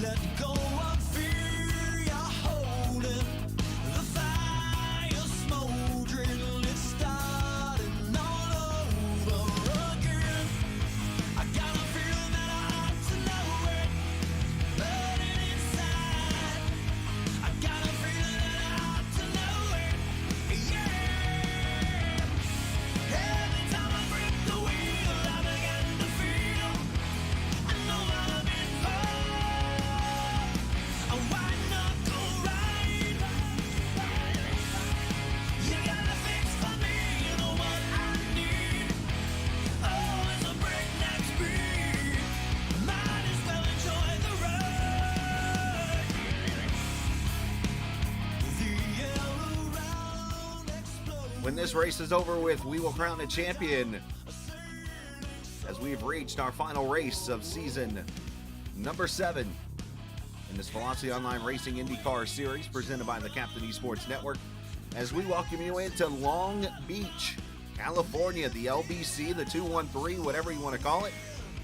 Let go of fear you're holding. The fire smoldering, it's starting all over again. I got a feeling that I ought to know it, burning inside. I got a feeling that I ought to know it, yeah. Every time I grip the wheel, I begin to feel I know I've been hurt. A white knuckle ride. You got a fix for me, you know what I need. Oh, it's a breakneck speed. Might as well enjoy the ride. The yellow round explodes. When this race is over with, we will crown a champion as we've reached our final race of season number 7 in this Velocity Online Racing IndyCar Series presented by the Captain Esports Network, as we welcome you into Long Beach, California, the LBC, the 213, whatever you want to call it.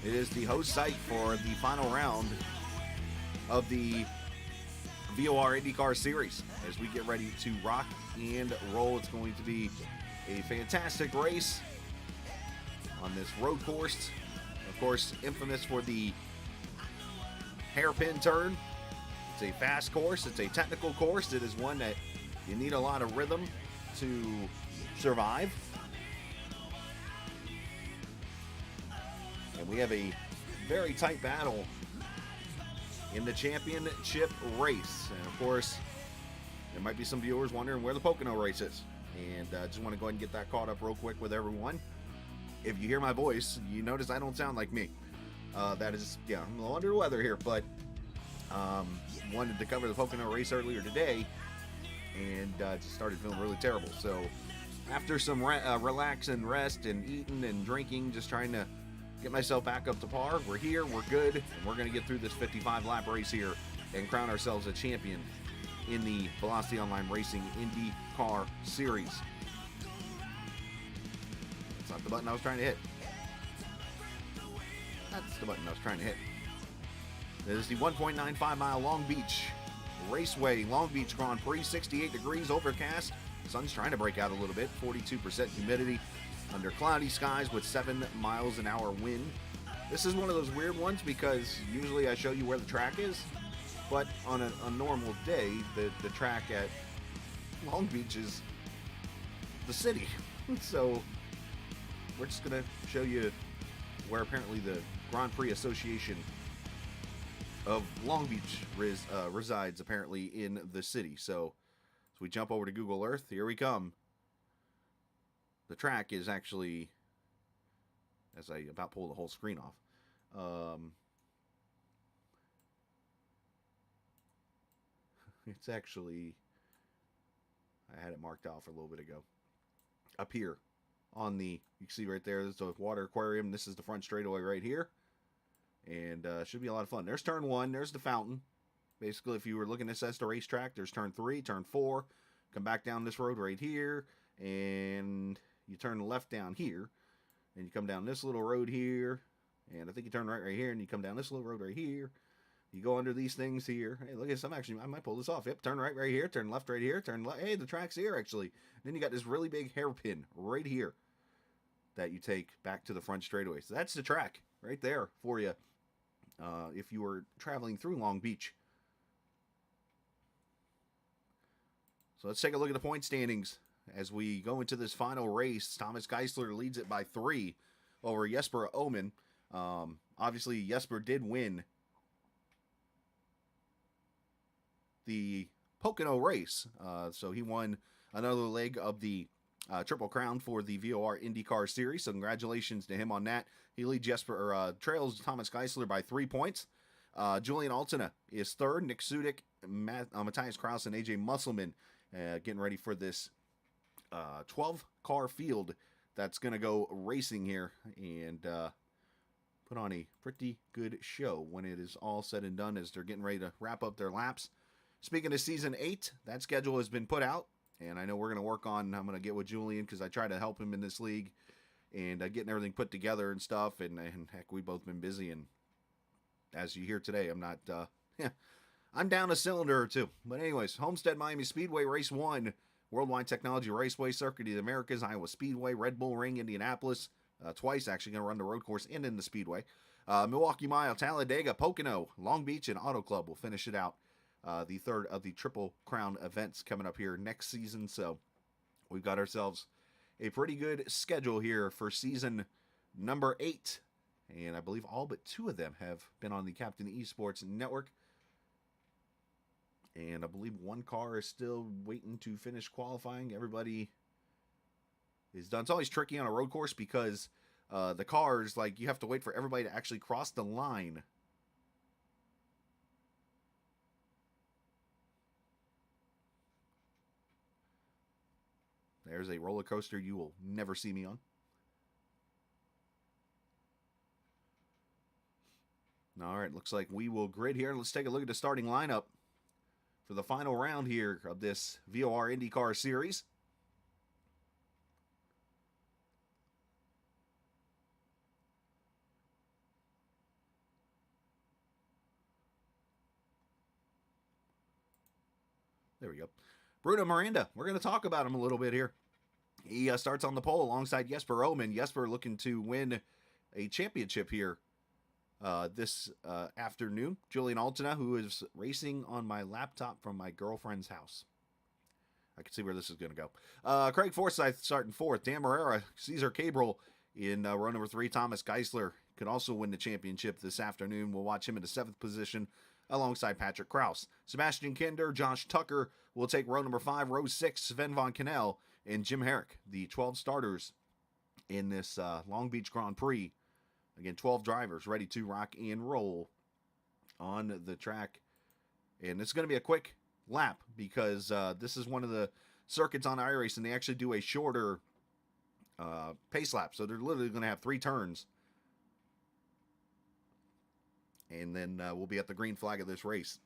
It is the host site for the final round of the VOR IndyCar Series as we get ready to rock and roll. It's going to be a fantastic race on this road course, of course, infamous for the hairpin turn. It's a fast course. It's a technical course. It is one that you need a lot of rhythm to survive. And we have a very tight battle in the championship race. And of course, there might be some viewers wondering where the Pocono race is. And I just want to go ahead and get that caught up real quick with everyone. If you hear my voice, you notice I don't sound like me. That is, yeah, I'm a little under the weather here, but wanted to cover the Pocono race earlier today, and just started feeling really terrible. So after some relax and rest and eating and drinking, just trying to get myself back up to par, we're here, we're good, and we're going to get through this 55-lap race here and crown ourselves a champion in the Velocity Online Racing IndyCar Series. That's not the button I was trying to hit. That's the button I was trying to hit. This is the 1.95 mile Long Beach Raceway Long Beach Grand Prix. 68 degrees, overcast. Sun's trying to break out a little bit. 42% humidity under cloudy skies with 7 miles an hour wind. This is one of those weird ones because usually I show you where the track is, but on a normal day, the track at Long Beach is the city. So we're just going to show you where apparently the Grand Prix Association of Long Beach resides apparently in the city. So as we jump over to Google Earth, here we come. The track is actually, as I about pull the whole screen off, it's actually, I had it marked off a little bit ago. Up here on the, you can see right there, there's the water aquarium. This is the front straightaway right here. And should be a lot of fun. There's turn 1. There's the fountain. Basically, if you were looking to assess the racetrack, there's turn 3, turn 4. Come back down this road right here. And you turn left down here. And you come down this little road here. And I think you turn right here. And you come down this little road right here. You go under these things here. Hey, look at this. I might pull this off. Yep, turn right here. Turn left right here. Turn left. Hey, the track's here, actually. And then you got this really big hairpin right here that you take back to the front straightaway. So that's the track right there for you. If you were traveling through Long Beach. So let's take a look at the point standings as we go into this final race. Thomas Geisler leads it by 3 over Jesper Omen. Obviously, Jesper did win the Pocono race. So he won another leg of the Triple Crown for the VOR IndyCar Series. So congratulations to him on that. He leads trails Thomas Geisler by 3 points. Julian Altina is third. Nick Sudik, Matthias Kraus, and AJ Musselman getting ready for this 12-car field that's going to go racing here and put on a pretty good show when it is all said and done as they're getting ready to wrap up their laps. Speaking of Season 8, that schedule has been put out. And I know we're going to work on, I'm going to get with Julian because I try to help him in this league and getting everything put together and stuff. And heck, we've both been busy. And as you hear today, I'm not I'm down a cylinder or two. But anyways, Homestead Miami Speedway Race 1, Worldwide Technology Raceway, Circuit of the Americas, Iowa Speedway, Red Bull Ring, Indianapolis, twice actually going to run the road course and in the Speedway. Milwaukee Mile, Talladega, Pocono, Long Beach, and Auto Club will finish it out. The third of the Triple Crown events coming up here next season. So we've got ourselves a pretty good schedule here for season number 8. And I believe all but 2 of them have been on the Captain Esports Network. And I believe 1 car is still waiting to finish qualifying. Everybody is done. It's always tricky on a road course because the cars, like, you have to wait for everybody to actually cross the line. There's a roller coaster you will never see me on. All right, looks like we will grid here. Let's take a look at the starting lineup for the final round here of this VOR IndyCar series. There we go. Bruno Miranda, we're going to talk about him a little bit here. He starts on the pole alongside Jesper Oman. Jesper looking to win a championship here this afternoon. Julian Altina, who is racing on my laptop from my girlfriend's house. I can see where this is going to go. Craig Forsyth starting 4th. Dan Morera, Cesar Cabral in row number 3. Thomas Geisler could also win the championship this afternoon. We'll watch him in the 7th position alongside Patrick Kraus. Sebastian Kinder, Josh Tucker will take row number 5. Row 6, Sven Von Kannel and Jim Herrick, the 12 starters in this Long Beach Grand Prix. Again, 12 drivers ready to rock and roll on the track. And it's going to be a quick lap because this is one of the circuits on iRacing. They actually do a shorter pace lap. So they're literally going to have 3 turns. And then we'll be at the green flag of this race.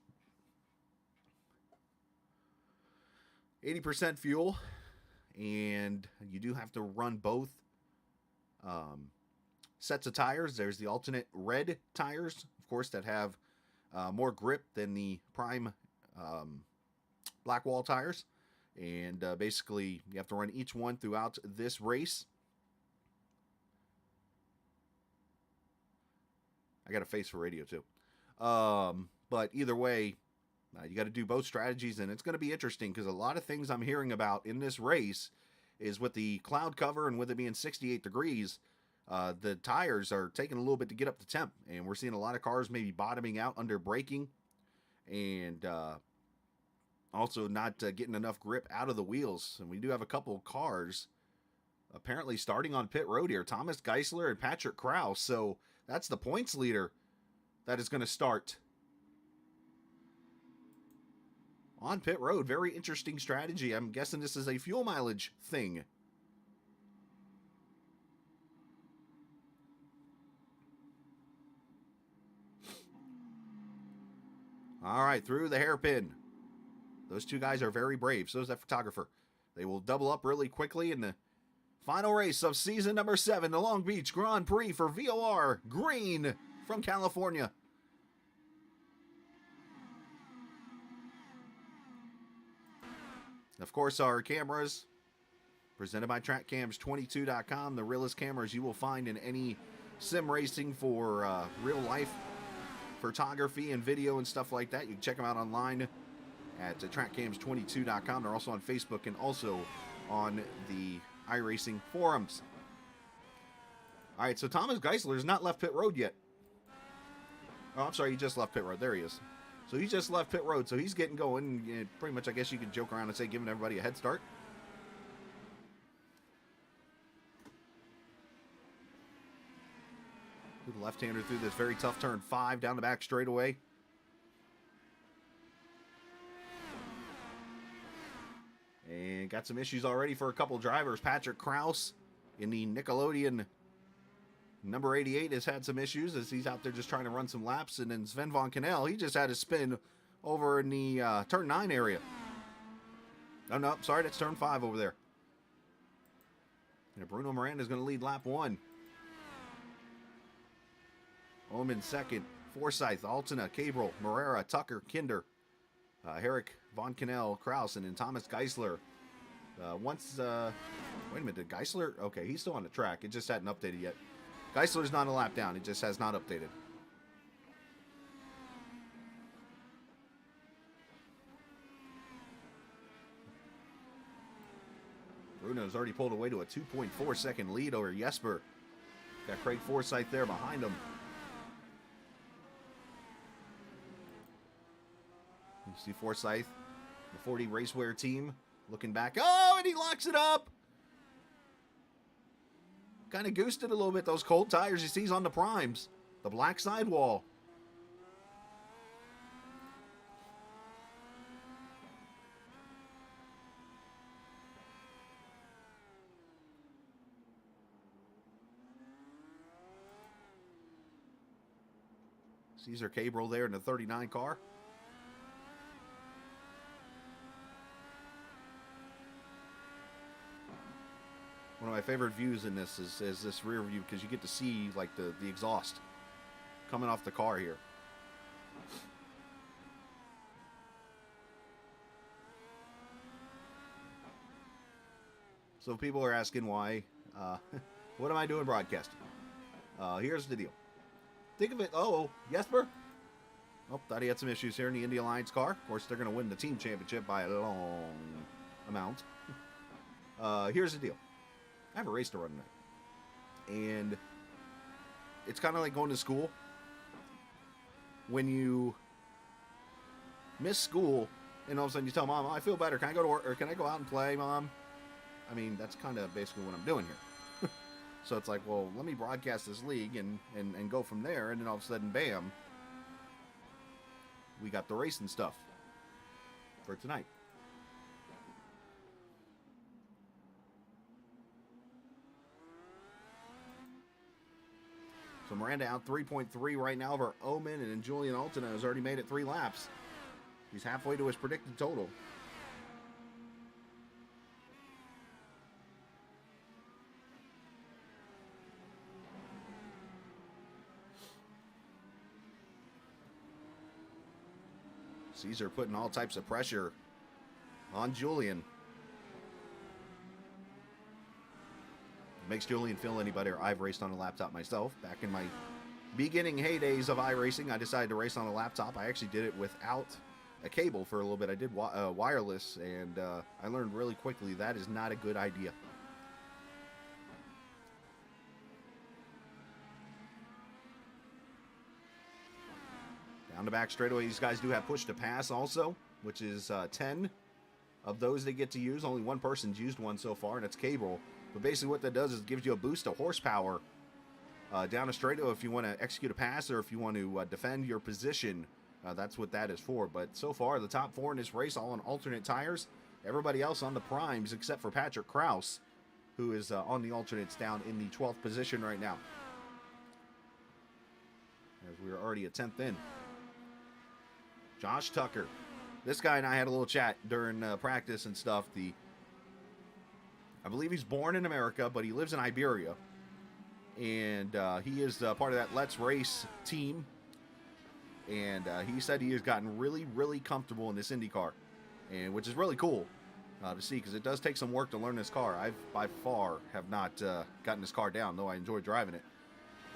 80% fuel. And you do have to run both sets of tires. There's the alternate red tires, of course, that have more grip than the prime black wall tires. And basically, you have to run each one throughout this race. I got a face for radio, too. But either way, you got to do both strategies, and it's going to be interesting because a lot of things I'm hearing about in this race is with the cloud cover and with it being 68 degrees, the tires are taking a little bit to get up to temp, and we're seeing a lot of cars maybe bottoming out under braking and also not getting enough grip out of the wheels. And we do have a couple cars apparently starting on pit road here. Thomas Geisler and Patrick Kraus. So that's the points leader that is going to start on pit road. Very interesting strategy. I'm guessing this is a fuel mileage thing. All right, through the hairpin. Those 2 guys are very brave. So is that photographer. They will double up really quickly in the final race of season number 7, the Long Beach Grand Prix for VOR Green from California. Of course, our cameras presented by TrackCams22.com, the realest cameras you will find in any sim racing for real life photography and video and stuff like that. You can check them out online at TrackCams22.com. They're also on Facebook and also on the iRacing forums. All right, so Thomas Geisler has not left pit road yet. Oh, I'm sorry, he just left pit road. There he is. So he just left pit road, so he's getting going. Pretty much, I guess you could joke around and say giving everybody a head start. The left-hander through this very tough turn 5 down the back straightaway. And got some issues already for a couple drivers. Patrick Kraus in the Nickelodeon number 88 has had some issues as he's out there just trying to run some laps. And then Sven Von Kannel, he just had a spin over in the turn 9 area. Oh, no, sorry, that's turn 5 over there. And Bruno Miranda is going to lead lap 1. Oman second. Forsyth, Altena, Cabral, Morera, Tucker, Kinder, Herrick, Von Cannell, Krausen, and Thomas Geisler. Wait a minute, did Geisler? Okay, he's still on the track. It just hadn't updated yet. Geisler's not a lap down. It just has not updated. Bruno's already pulled away to a 2.4 second lead over Jesper. Got Craig Forsyth there behind him. You see Forsyth, the 40 Racewear team, looking back. Oh, and he locks it up. Kind of goosed it a little bit. Those cold tires he sees on the primes. The black sidewall. Caesar Cabral there in the 39 car. One of my favorite views in this is this rear view, because you get to see like the exhaust coming off the car here. So people are asking why, what am I doing broadcasting? Here's the deal. Think of it, Jesper? Oh, thought he had some issues here in the Indy Alliance car. Of course, they're going to win the team championship by a long amount. Here's the deal. I have a race to run tonight. And it's kind of like going to school. When you miss school and all of a sudden you tell Mom, I feel better. Can I go to work, or can I go out and play, Mom? I mean, that's kind of basically what I'm doing here. So it's like, well, let me broadcast this league and go from there. And then all of a sudden, bam, we got the racing stuff for tonight. So Miranda out 3.3 right now over Omen, and then Julian Altena has already made it 3 laps. He's halfway to his predicted total. Caesar putting all types of pressure on Julian. Makes Julian feel any better. I've raced on a laptop myself. Back in my beginning heydays of iRacing, I decided to race on a laptop. I actually did it without a cable for a little bit. I did wireless, and I learned really quickly that is not a good idea. Down the back straightaway, these guys do have push to pass also, which is 10 of those they get to use. Only one person's used one so far, and it's Cabral. But basically what that does is it gives you a boost of horsepower down a straightaway if you want to execute a pass or if you want to defend your position. That's what that is for. But so far, the top 4 in this race all on alternate tires. Everybody else on the primes except for Patrick Kraus, who is on the alternates down in the 12th position right now. As we are already a 10th in. Josh Tucker. This guy and I had a little chat during practice and stuff. I believe he's born in America, but he lives in Iberia. And he is part of that Let's Race team. And he said he has gotten really, really comfortable in this Indy car. And which is really cool to see, because it does take some work to learn this car. I, by far, have not gotten this car down, though I enjoy driving it.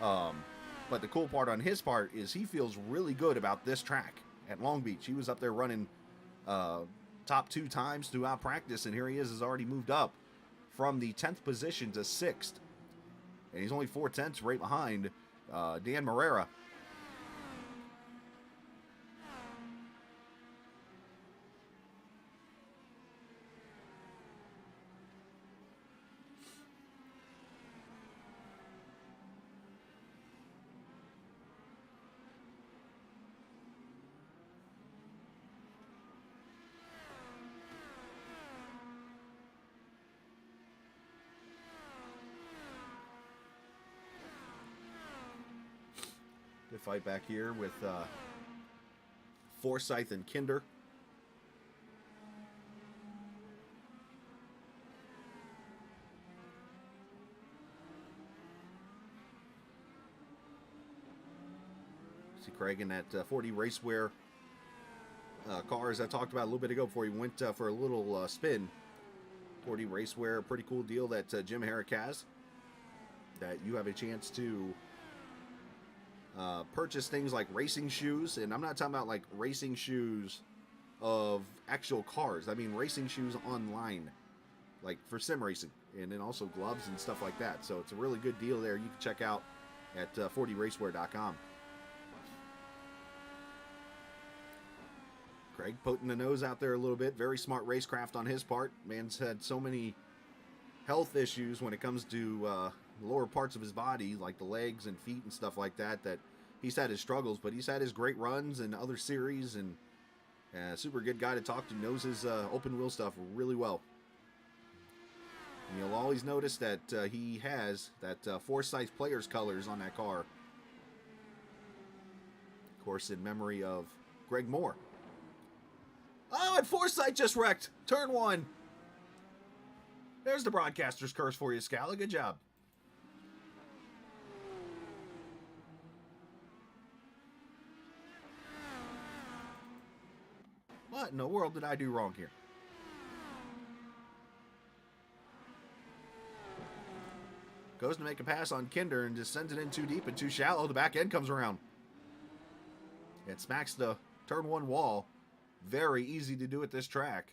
But the cool part on his part is he feels really good about this track at Long Beach. He was up there running top 2 times throughout practice, and here he is, has already moved up from the 10th position to 6th. And he's only 4/10 right behind Dan Morera. Good fight back here with Forsyth and Kinder. See Craig in that 40 Racewear car, as I talked about a little bit ago before he went for a little spin. 40 Racewear, pretty cool deal that Jim Herrick has. That you have a chance to purchase things like racing shoes, and I'm not talking about like racing shoes of actual cars. I mean racing shoes online, like for sim racing, and then also gloves and stuff like that. So it's a really good deal there. You can check out at 40racewear.com. Craig putting the nose out there a little bit. Very smart racecraft on his part. Man's had so many health issues when it comes to the lower parts of his body, like the legs and feet and stuff like that, that he's had his struggles, but he's had his great runs in other series, and super good guy to talk to. Knows his open wheel stuff really well. And you'll always notice that he has that Forsyth Players colors on that car. Of course, in memory of Greg Moore. Oh, and Forsyth just wrecked. Turn one. There's the broadcaster's curse for you, Scala. Good job. What in the world did I do wrong here? Goes to make a pass on Kinder and just sends it in too deep and too shallow. The back end comes around. It smacks the turn one wall. Very easy to do at this track.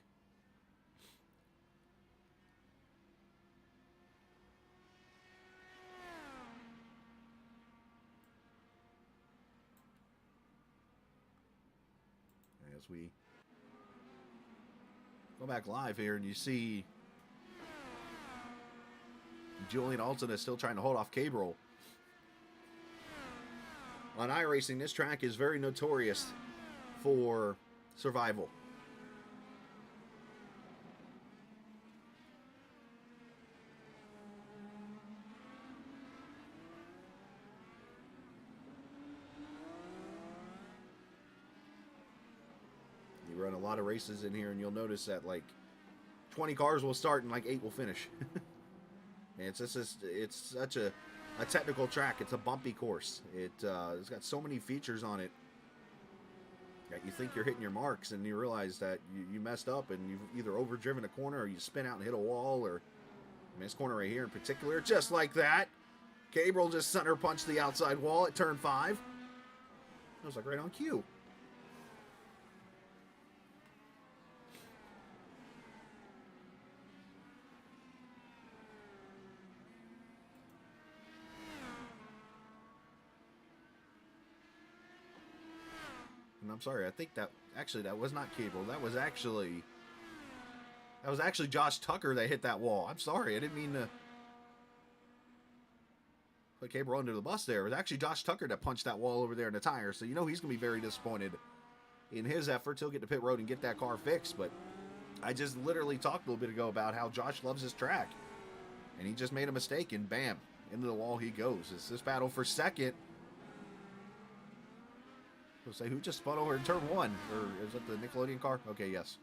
As we go back live here and you see Julian Alton is still trying to hold off Cabrel. On iRacing, this track is very notorious for survival. You run a lot of races in here and you'll notice that like 20 cars will start and like 8 will finish. And it's such a technical track. It's a bumpy course. It's got so many features on it that you think you're hitting your marks and you realize that you messed up and you've either overdriven a corner or you spin out and hit a wall, or I mean, this corner right here in particular, just like that. Cabrel just center punched the outside wall at turn 5. It was like right on cue. And I'm sorry, I think that was not Cable. That was actually Josh Tucker that hit that wall. I'm sorry, I didn't mean to put Cable under the bus there. It was actually Josh Tucker that punched that wall over there in the tire. So you know he's gonna be very disappointed in his efforts. He'll get to pit road and get that car fixed. But I just literally talked a little bit ago about how Josh loves his track, and he just made a mistake, and bam, into the wall he goes. It's this battle for second. We'll say, who just spun over in turn 1? Or is that the Nickelodeon car? Okay, yes.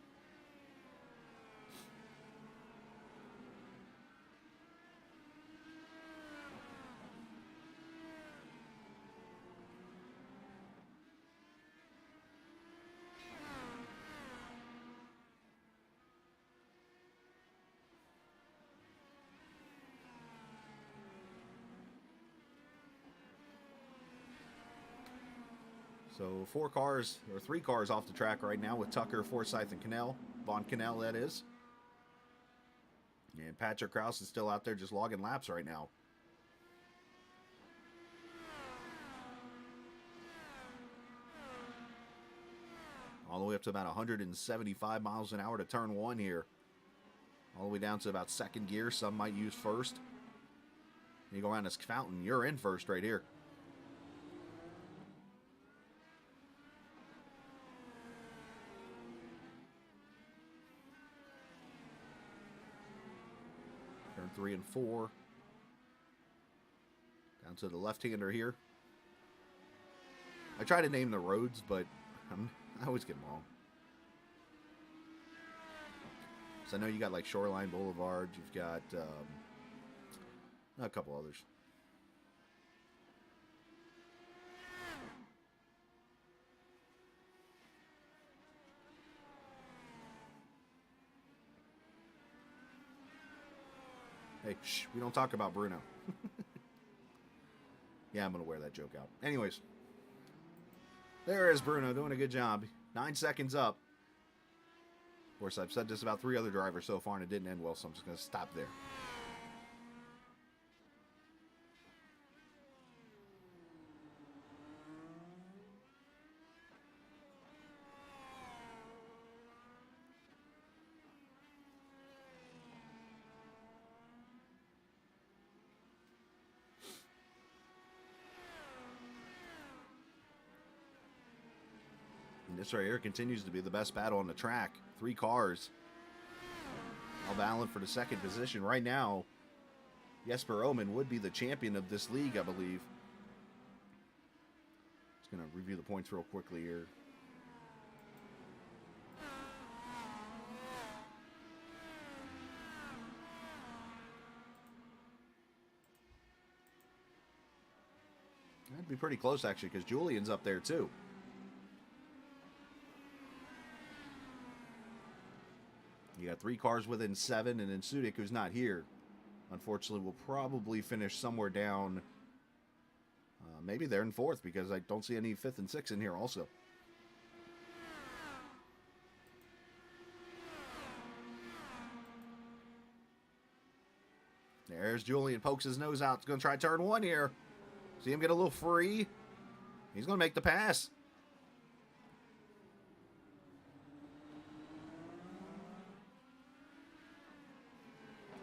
So 4 cars, or 3 cars off the track right now with Tucker, Forsyth, and Cannell. Von Cannell, that is. And Patrick Krause is still out there just logging laps right now. All the way up to about 175 miles an hour to turn 1 here. All the way down to about second gear. Some might use first. You go around this fountain, you're in first right here. Turn 3 and 4. Down to the left-hander here. I try to name the roads, but I always get them wrong. So I know you got like Shoreline Boulevard. You've got a couple others. Hey, shh, we don't talk about Bruno. Yeah, I'm going to wear that joke out. Anyways, there is Bruno doing a good job. 9 seconds up. Of course, I've said this about 3 other drivers so far, and it didn't end well, so I'm just going to stop there. And this right here continues to be the best battle on the track. 3 cars. All battling for the second position. Right now, Jesper Oman would be the champion of this league, I believe. Just going to review the points real quickly here. That'd be pretty close, actually, because Julian's up there, too. You got 3 cars within 7, and then Sudik, who's not here, unfortunately, will probably finish somewhere down. Maybe they're in 4th, because I don't see any 5th and 6th in here also. There's Julian, pokes his nose out. He's going to try turn 1 here. See him get a little free. He's going to make the pass.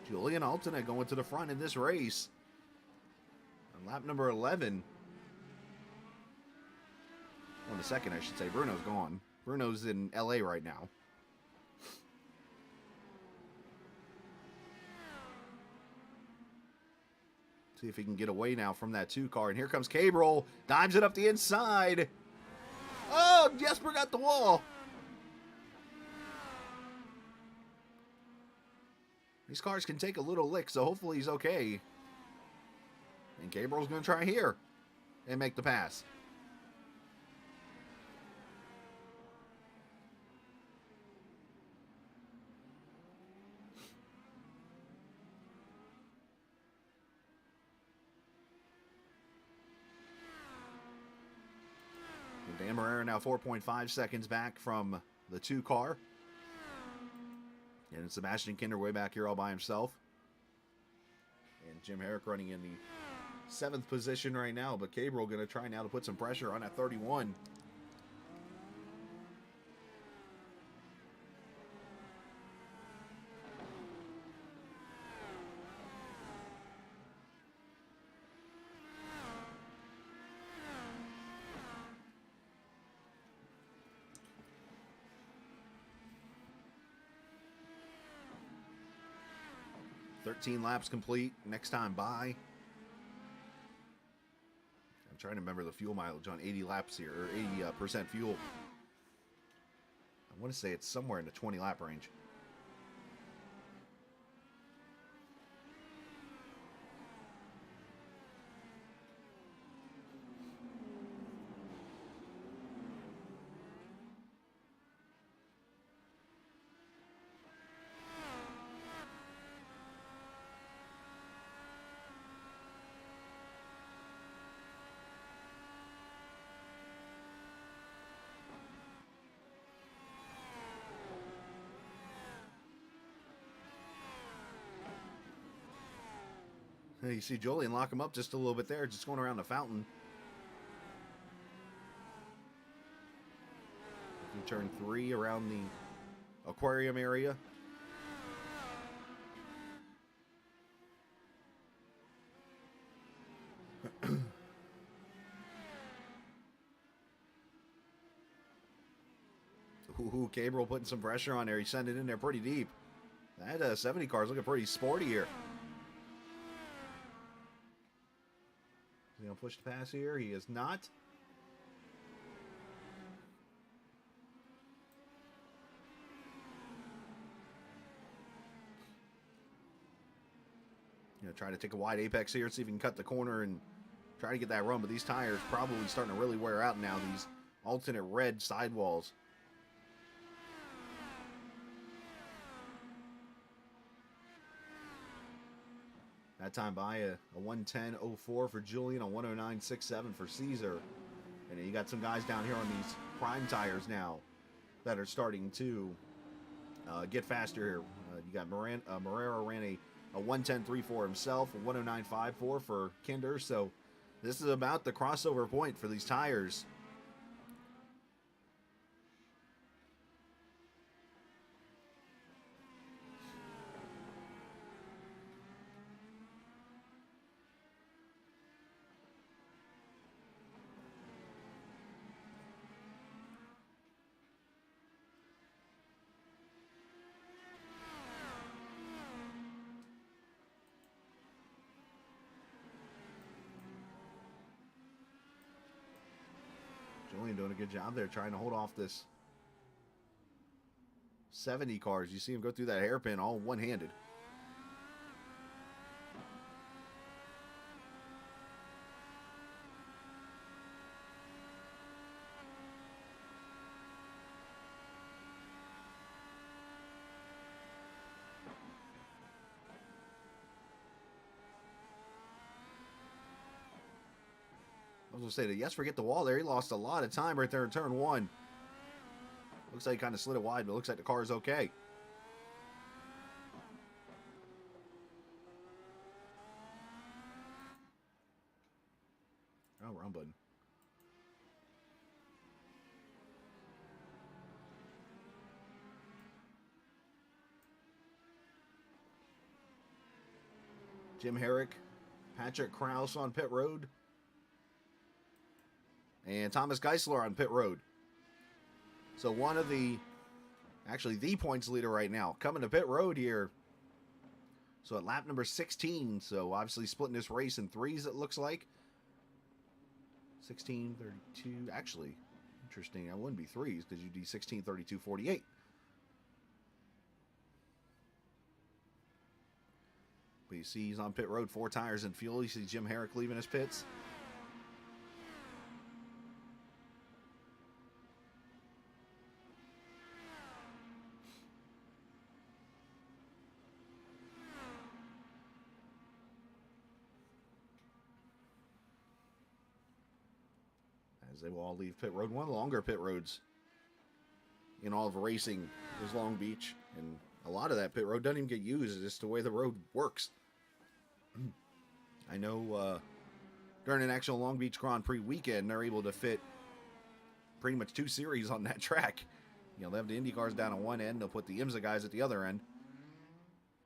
Julian Altena going to the front in this race. On lap number 11. On the second, I should say. Bruno's gone. Bruno's in LA right now. See if he can get away now from that 2 car. And here comes Cabrel. Dives it up the inside. Oh, Jesper got the wall. These cars can take a little lick, so hopefully he's okay. And Gabriel's going to try here and make the pass. Dan Marrera now 4.5 seconds back from the 2 car. And Sebastian Kinder way back here all by himself. And Jim Herrick running in the 7th position right now. But Gabriel going to try now to put some pressure on that 31. "13 laps complete. Next time by." I'm trying to remember the fuel mileage on 80 laps here, or 80% fuel. I want to say it's somewhere in the 20 lap range. You see Julian lock him up just a little bit there, just going around the fountain. In turn 3 around the aquarium area. Ooh, Gabriel putting some pressure on there. He sent it in there pretty deep. That 70 car's looking pretty sporty here. Is he going to push the pass here? He is not. Try to take a wide apex here, see if he can cut the corner and try to get that run. But these tires probably starting to really wear out now, these alternate red sidewalls. That time by a 110.04 for Julian, a 109.67 for Caesar. And you got some guys down here on these prime tires now that are starting to get faster here. You got Marrero ran a 110.34 himself, a 109.54 for Kinder. So this is about the crossover point for these tires. Julian doing a good job there trying to hold off this 70 cars. You see him go through that hairpin all one-handed. I was going to say that, yes, forget the wall there. He lost a lot of time right there in turn one. Looks like he kind of slid it wide, but it looks like the car is okay. Oh, wrong button. Jim Herrick, Patrick Krause on pit road. And Thomas Geisler on pit road. So one of the, actually the points leader right now, coming to pit road here. So at lap number 16, so obviously splitting this race in threes, it looks like. 16, 32, actually, interesting, that wouldn't be threes because you'd do 16, 32, 48. But you see he's on pit road, 4 tires and fuel. You see Jim Herrick leaving his pits. As they will all leave pit road. One of the longer pit roads in all of racing is Long Beach. And a lot of that pit road doesn't even get used. It's just the way the road works. I know during an actual Long Beach Grand Prix weekend, they're able to fit pretty much 2 series on that track. You know, they have the Indy cars down on one end. They'll put the IMSA guys at the other end.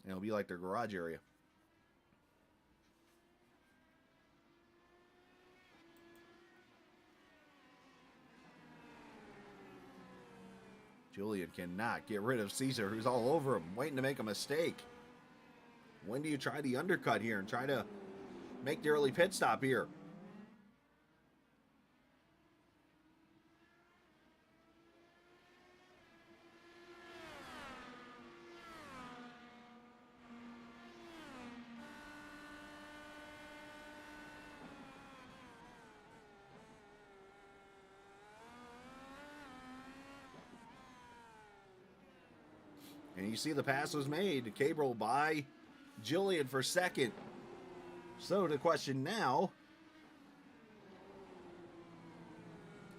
And it'll be like their garage area. Julian cannot get rid of Caesar, who's all over him, waiting to make a mistake. When do you try the undercut here and try to make the early pit stop here? And you see the pass was made. Cabral by Julian for second. So the question now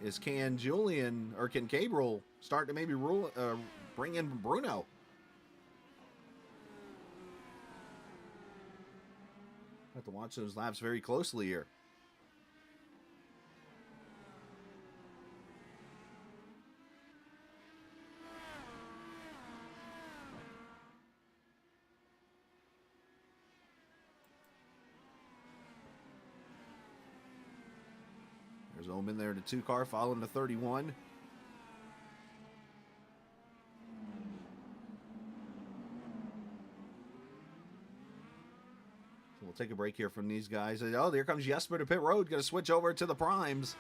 is, can Julian or can Cabral start to maybe bring in Bruno? Have to watch those laps very closely here. There's Omen there, the 2 car following the 31. So we'll take a break here from these guys. Oh, there comes Jesper to pit road. Going to switch over to the primes.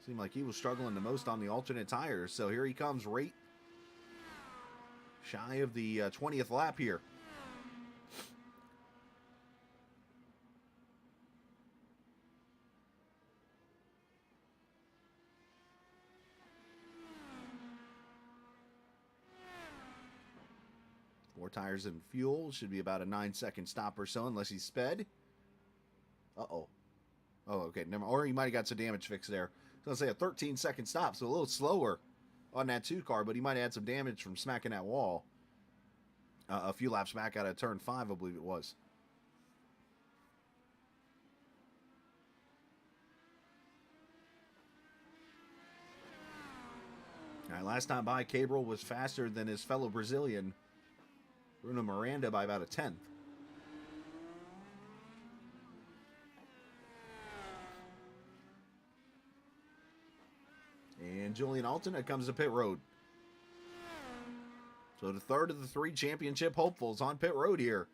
Seemed like he was struggling the most on the alternate tires. So here he comes, right shy of the 20th lap here. tires and fuel. Should be about a 9-second stop or so, unless he's sped. Uh-oh. Oh, okay. Never, or he might have got some damage fixed there. I was going to say a 13-second stop, so a little slower on that 2 car, but he might have had some damage from smacking that wall. A few laps back out of turn 5, I believe it was. All right, last time by, Cabral was faster than his fellow Brazilian, Bruno Miranda, by about a tenth. And Julian Altena comes to pit road. So the third of the 3 championship hopefuls on pit road here.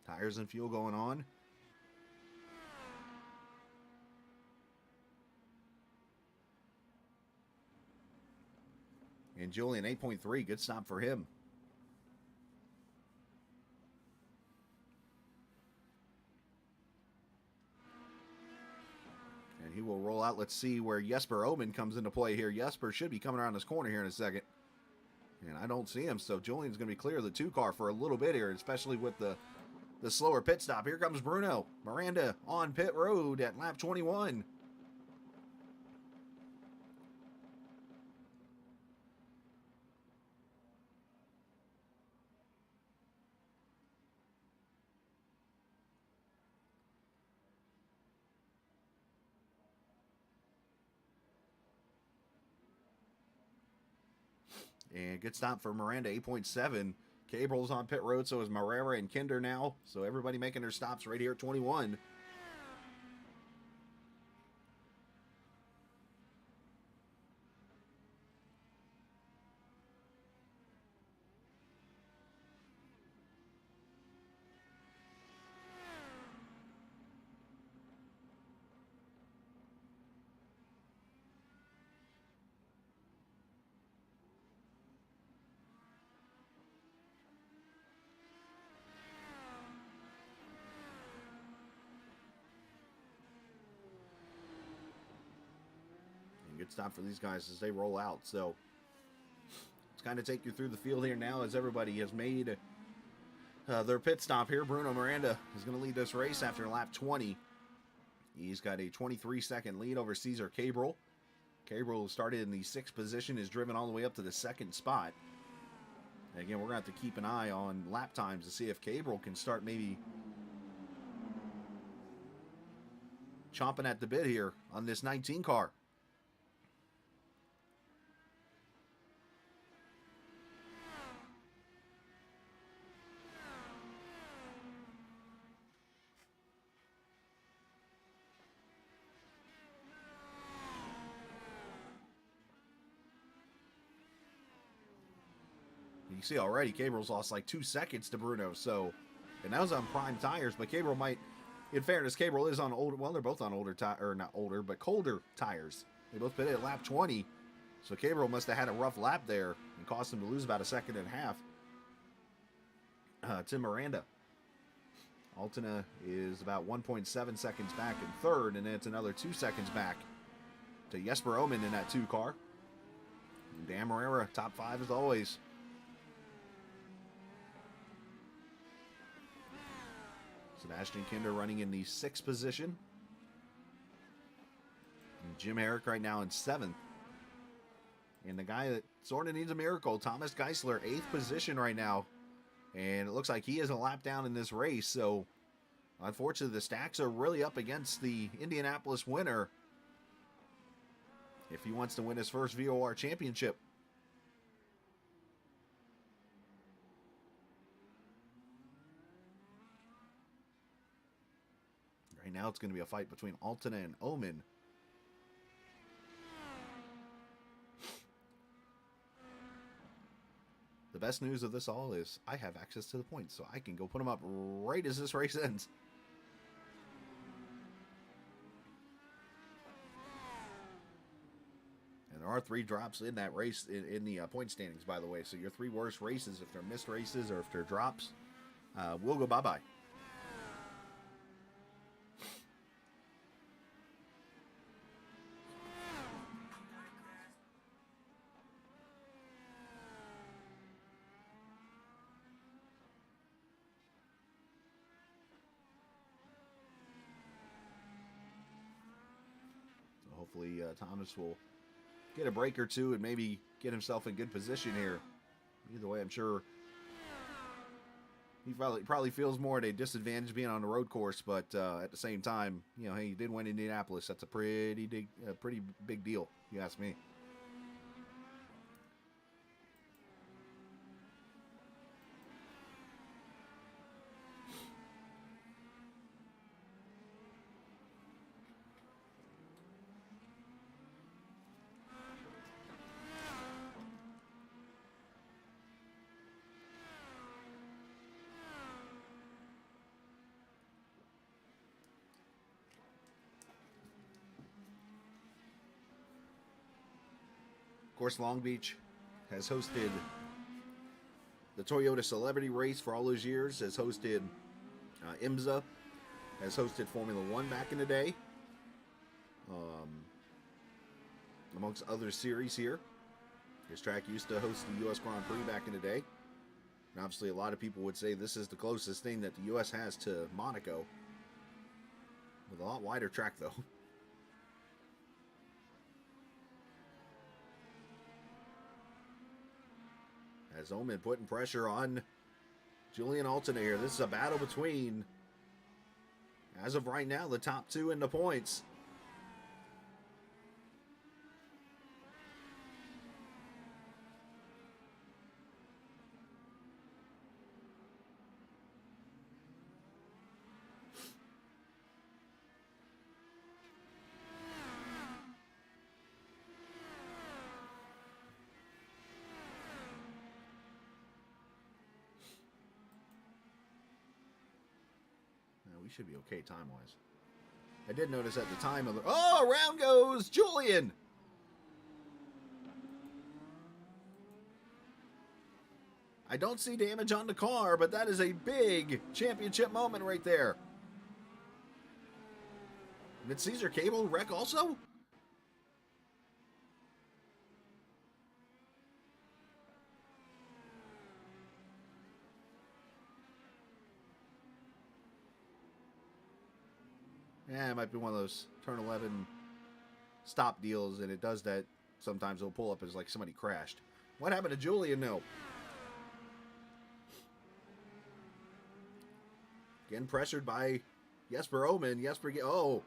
Tires and fuel going on. And Julian, 8.3, good stop for him. And he will roll out. Let's see where Jesper Omen comes into play here. Jesper should be coming around this corner here in a second. And I don't see him, so Julian's going to be clear of the 2 car for a little bit here, especially with the slower pit stop. Here comes Bruno Miranda on pit road at lap 21. And good stop for Miranda, 8.7. Cabral's on pit road, so is Marrera and Kinder now. So everybody making their stops right here at 21. Good stop for these guys as they roll out. So let's kind of take you through the field here now as everybody has made their pit stop here. Bruno Miranda is going to lead this race after lap 20. He's got a 23-second lead over Cesar Cabral. Cabral started in the 6th position, is driven all the way up to the 2nd spot. And again, we're going to have to keep an eye on lap times to see if Cabral can start maybe chomping at the bit here on this 19 car. You see already, Cabral's lost like 2 seconds to Bruno, so, and that was on prime tires, but Cabral might, in fairness, Cabral is on older, well, they're both on older, or not older, but colder tires. They both pitted at lap 20, so Cabral must have had a rough lap there and caused him to lose about a second and a half to Miranda. Altena is about 1.7 seconds back in 3rd, and then it's another 2 seconds back to Jesper Omen in that 2 car. And Dan Marrera, top 5 as always. Sebastian Kinder running in the 6th position. And Jim Herrick right now in 7th. And the guy that sort of needs a miracle, Thomas Geisler, 8th position right now. And it looks like he is a lap down in this race. So, unfortunately, the stacks are really up against the Indianapolis winner if he wants to win his first VOR championship. Right now it's going to be a fight between Altena and Omen. The best news of this all is I have access to the points, so I can go put them up right as this race ends. And there are 3 drops in that race in the point standings, by the way. So your 3 worst races, if they're missed races or if they're drops, will go bye-bye. So hopefully Thomas will get a break or two and maybe get himself in good position here. Either way, I'm sure he probably feels more at a disadvantage being on the road course, but at the same time, you know, hey, he did win Indianapolis. That's a pretty big deal, if you ask me. Of course, Long Beach has hosted the Toyota Celebrity Race for all those years, has hosted IMSA, has hosted Formula One back in the day, amongst other series here. This track used to host the U.S. Grand Prix back in the day. And obviously, a lot of people would say this is the closest thing that the U.S. has to Monaco, with a lot wider track, though. As Omen putting pressure on Julian Alternator. This is a battle between, as of right now, the top 2 in the points. We should be okay time-wise. I did notice at the time of the... Oh, around goes Julian! I don't see damage on the car, but that is a big championship moment right there. Mid-Caesar cable wreck also? Yeah, it might be one of those turn 11 stop deals, and it does that. Sometimes it'll pull up as like somebody crashed. What happened to Julian? No. Again, pressured by Jesper Omen. Oh,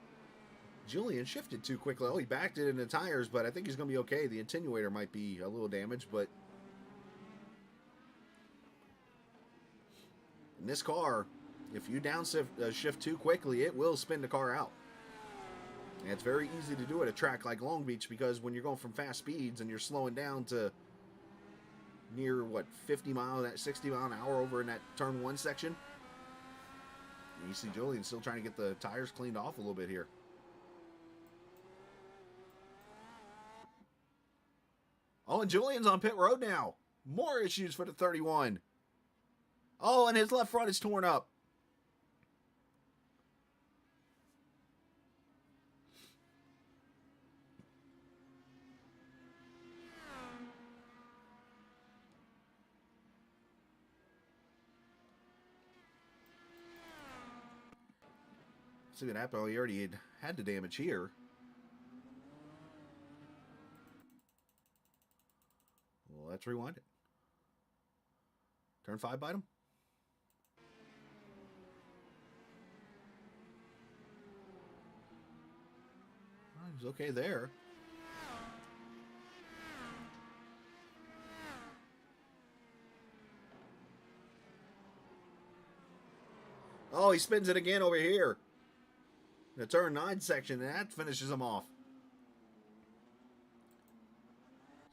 Julian shifted too quickly. Oh, he backed it in the tires, but I think he's going to be okay. The attenuator might be a little damaged, but in this car, if you downshift too quickly, it will spin the car out. And it's very easy to do at a track like Long Beach, because when you're going from fast speeds and you're slowing down to near, 50 miles, 60 mile an hour over in that turn 1 section, you see Julian still trying to get the tires cleaned off a little bit here. Oh, and Julian's on pit road now. More issues for the 31. Oh, and his left front is torn up. See what happened. He already had the damage here. Well, let's rewind it. Turn 5 bite him. Well, he was okay there. Oh, he spins it again over here. The turn 9 section, and that finishes him off.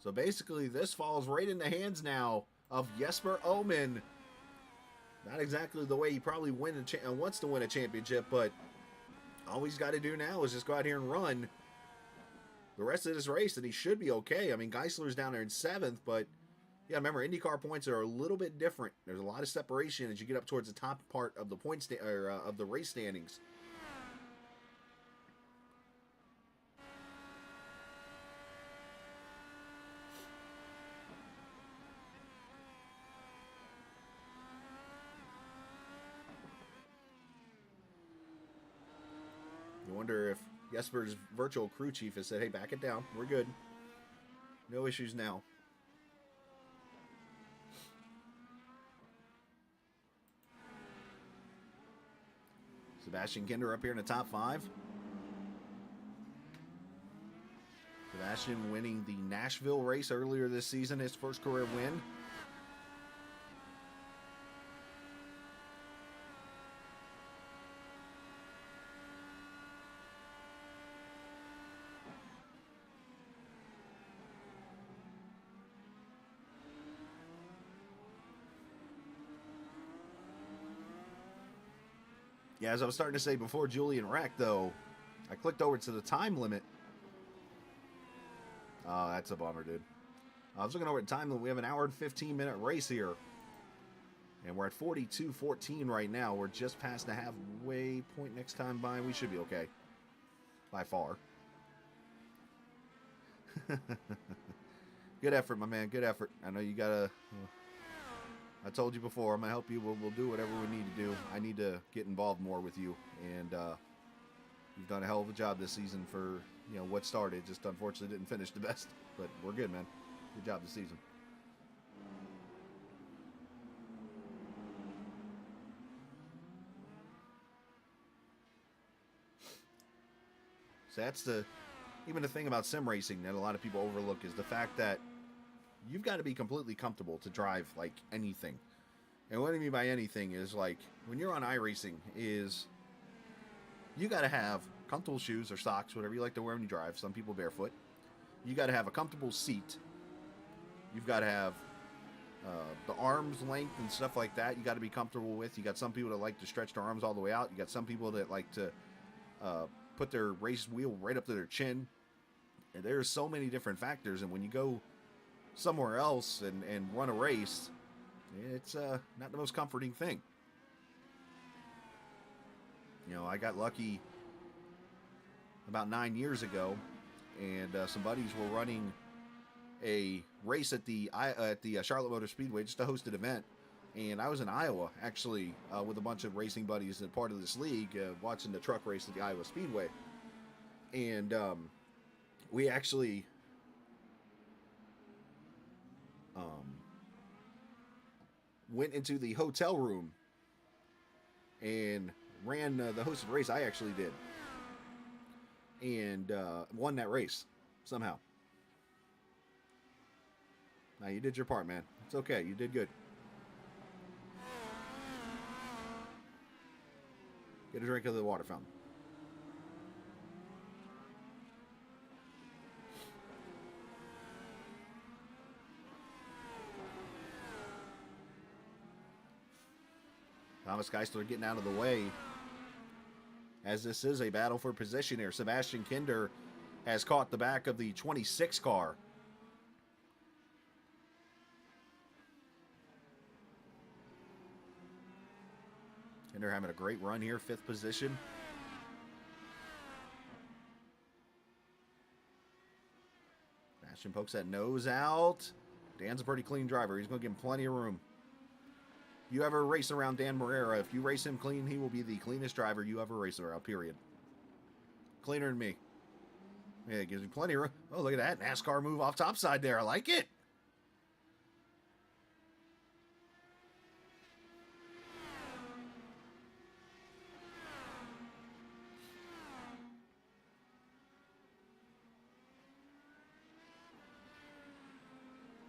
So basically, this falls right in the hands now of Jesper Omen. Not exactly the way he probably wants to win a championship, but all he's got to do now is just go out here and run. the rest of this race, and he should be okay. I mean, Geisler's down there in 7th, but yeah, remember, IndyCar points are a little bit different. There's a lot of separation as you get up towards the top part of the of the race standings. You wonder if Jesper's virtual crew chief has said, hey, back it down. We're good. No issues now. Sebastian Kinder up here in the top 5. Sebastian winning the Nashville race earlier this season, his first career win. Yeah, as I was starting to say before Julian wrecked, though, I clicked over to the time limit. Oh, that's a bummer, dude. I was looking over at time limit. We have an hour and 15-minute race here. And we're at 42:14 right now. We're just past the halfway point next time by. We should be okay. By far. Good effort, my man. Good effort. I know you got to... I told you before, I'm going to help you. We'll do whatever we need to do. I need to get involved more with you. And you've done a hell of a job this season for, you know, what started. Just unfortunately didn't finish the best. But we're good, man. Good job this season. So that's even the thing about sim racing that a lot of people overlook is the fact that you've got to be completely comfortable to drive like anything. And what I mean by anything is like when you're on iRacing is you got to have comfortable shoes or socks, whatever you like to wear when you drive. Some people barefoot. You got to have a comfortable seat. You've got to have the arm's length and stuff like that. You got to be comfortable with. You got some people that like to stretch their arms all the way out. You got some people that like to put their race wheel right up to their chin. And there's so many different factors. And when you go somewhere else and run a race, it's not the most comforting thing. You know, I got lucky about 9 years ago, and some buddies were running a race at the Charlotte Motor Speedway, just a hosted event. And I was in Iowa, actually, with a bunch of racing buddies and part of this league, watching the truck race at the Iowa Speedway. And we actually went into the hotel room and ran the hosted race. I actually did. And won that race, somehow. Now, you did your part, man. It's okay. You did good. Get a drink of the water fountain. Thomas Geisler getting out of the way. As this is a battle for position here. Sebastian Kinder has caught the back of the 26 car. Kinder having a great run here, 5th position. Sebastian pokes that nose out. Dan's a pretty clean driver. He's going to give him plenty of room. You ever race around Dan Morera, if you race him clean, he will be the cleanest driver you ever race around, period. Cleaner than me. Yeah, it gives me plenty of room. Oh, look at that. NASCAR move off topside there. I like it.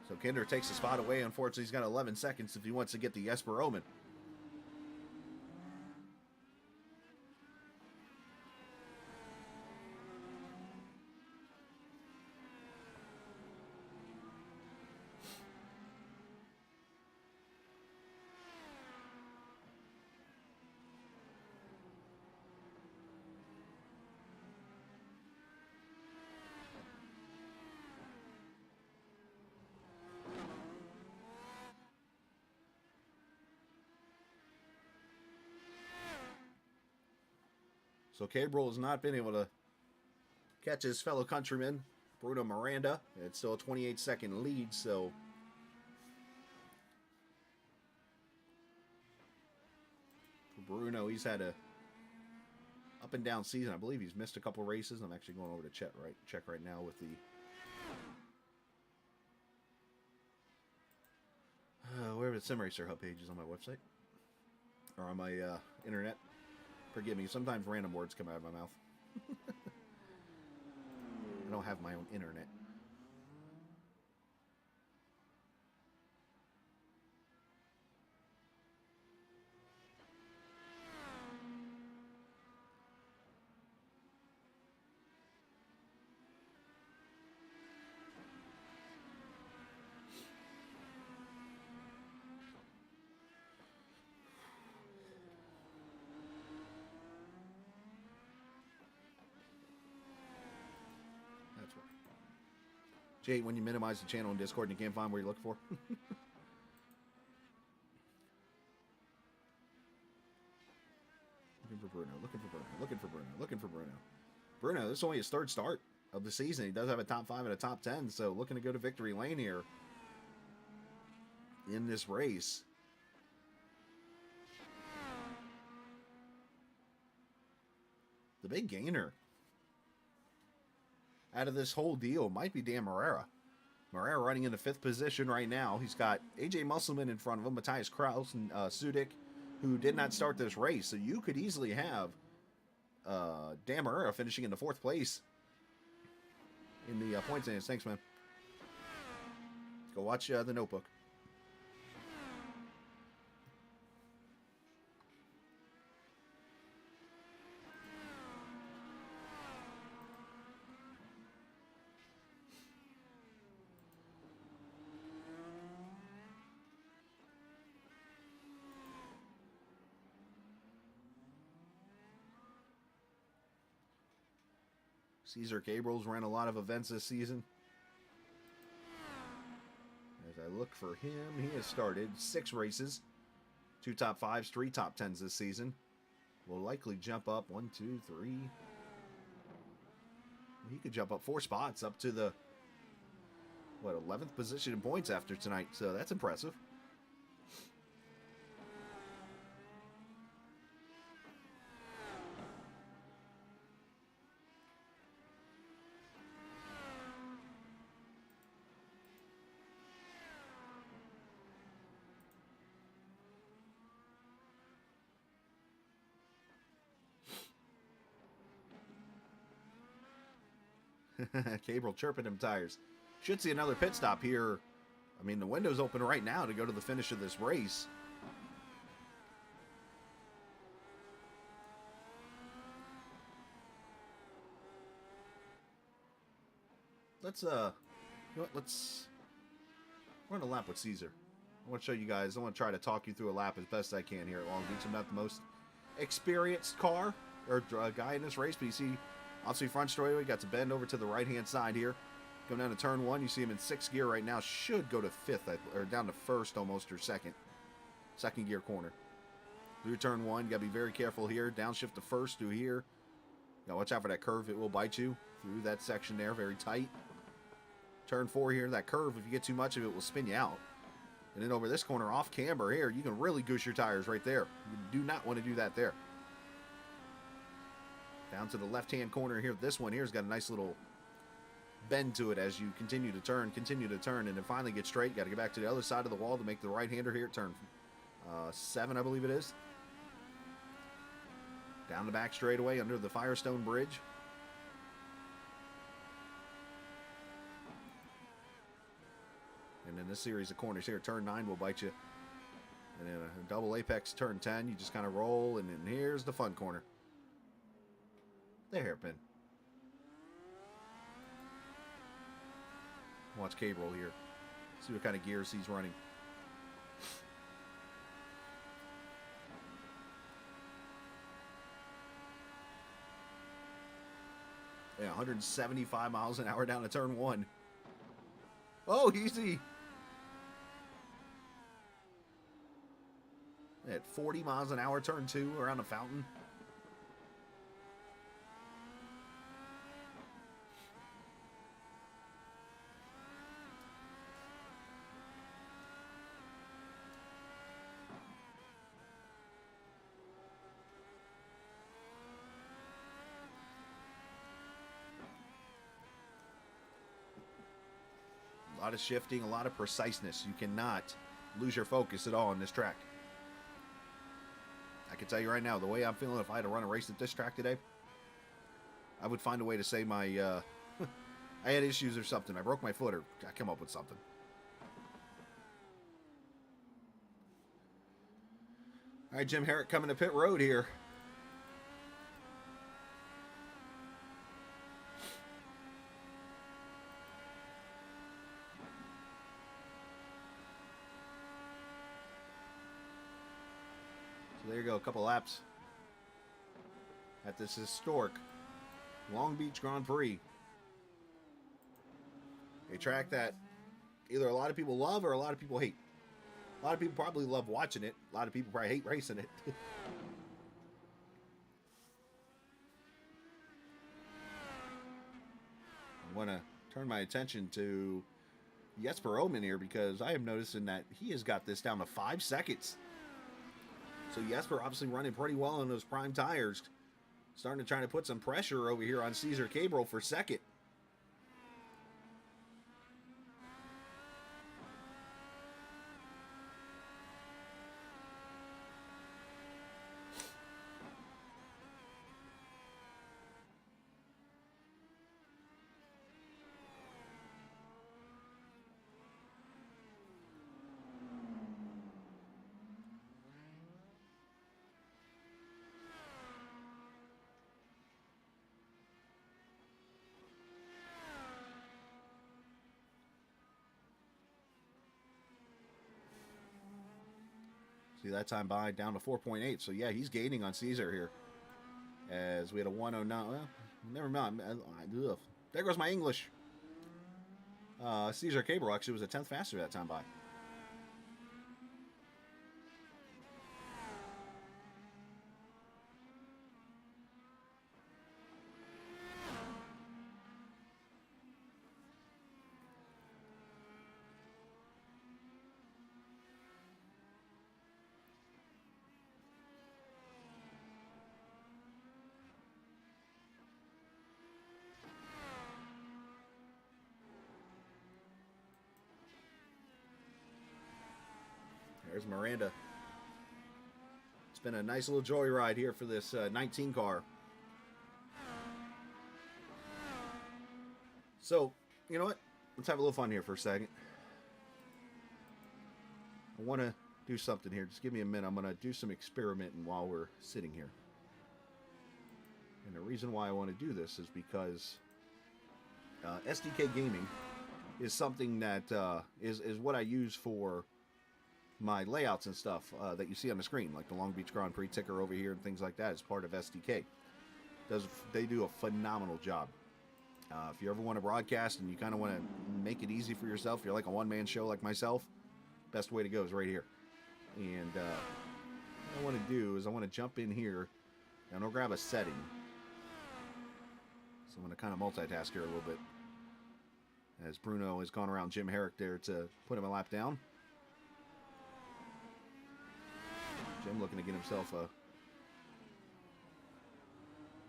So Kinder takes the spot away. Unfortunately, he's got 11 seconds if he wants to get the Jesper Omen. So Cabrol has not been able to catch his fellow countryman, Bruno Miranda. It's still a 28-second lead, so for Bruno, he's had a up and down season. I believe he's missed a couple races. I'm actually going over to check right now with the wherever the Sim Racer Hub page is on my website or on my internet. Forgive me, sometimes random words come out of my mouth. I don't have my own internet. That's right. Jay, when you minimize the channel in Discord and you can't find where you're looking for. Looking for Bruno, looking for Bruno, looking for Bruno, looking for Bruno. Bruno, this is only his third start of the season. He does have a top 5 and a top 10, so looking to go to victory lane here in this race. The big gainer out of this whole deal might be Dan Morera. Morera running in the 5th position right now. He's got AJ Musselman in front of him, Matthias Kraus and Sudik, who did not start this race. So you could easily have Dan Morera finishing in the 4th place in the points standings. Thanks, man. Let's go watch The Notebook. Cesar Cabrol's ran a lot of events this season. As I look for him, he has started 6 races, 2 top 5s, 3 top 10s this season. Will likely jump up 1, 2, 3. He could jump up 4 spots up to the 11th position in points after tonight. So that's impressive. Cabrol chirping him tires. Should see another pit stop here. I mean, the window's open right now to go to the finish of this race. Let's, you know what, let's run a lap with Caesar. I want to show you guys, I want to try to talk you through a lap as best I can here at Long Beach. I'm not the most experienced car or guy in this race, but you see, obviously front straightaway, got to bend over to the right-hand side here. Going down to turn 1, you see him in 6th gear right now. Should go to 5th, or down to 1st almost, or 2nd. 2nd gear corner. Through turn 1, you got to be very careful here. Downshift to 1st through here. Now watch out for that curve, it will bite you. Through that section there, very tight. Turn 4 here, that curve, if you get too much of it, will spin you out. And then over this corner, off camber here, you can really goose your tires right there. You do not want to do that there. Down to the left-hand corner here. This one here's got a nice little bend to it as you continue to turn, and then finally get straight. Got to get back to the other side of the wall to make the right-hander here at turn 7, I believe it is. Down the back straightaway under the Firestone Bridge. And then this series of corners here, turn 9 will bite you. And then a double apex, turn 10, you just kind of roll, and then here's the fun corner. The hairpin. Watch Cabrol here. See what kind of gears he's running. Yeah, 175 miles an hour down to turn 1. Oh, easy. At 40 miles an hour, turn 2 around the fountain. A lot of shifting, a lot of preciseness. You cannot lose your focus at all on this track. I can tell you right now, the way I'm feeling, if I had to run a race at this track today, I would find a way to say my, I had issues or something. I broke my foot or I come up with something. All right, Jim Herrick coming to pit road here. So there you go, a couple laps at this historic Long Beach Grand Prix. A track that either a lot of people love or a lot of people hate. A lot of people probably love watching it. A lot of people probably hate racing it. I want to turn my attention to Jesper Omen here because I am noticing that he has got this down to 5 seconds. So Jesper obviously running pretty well on those prime tires. Starting to try to put some pressure over here on Cesar Cabral for second. See that time by down to 4.8. So yeah, he's gaining on Caesar here. As we had a 109. Well, never mind. Ugh. There goes my English. Cesar Cabral actually was a 10th faster that time by. There's Miranda. It's been a nice little joyride here for this 19 car. So, you know what? Let's have a little fun here for a second. I want to do something here. Just give me a minute. I'm going to do some experimenting while we're sitting here. And the reason why I want to do this is because SDK Gaming is something that is what I use for my layouts and stuff that you see on the screen, like the Long Beach Grand Prix ticker over here and things like that, is part of SDK. They do a phenomenal job. If you ever want to broadcast and you kind of want to make it easy for yourself, you're like a one-man show like myself, best way to go is right here. And what I want to do is I want to jump in here and I'll grab a setting. So I'm going to kind of multitask here a little bit, as Bruno has gone around Jim Herrick there to put him a lap down. Jim looking to get himself a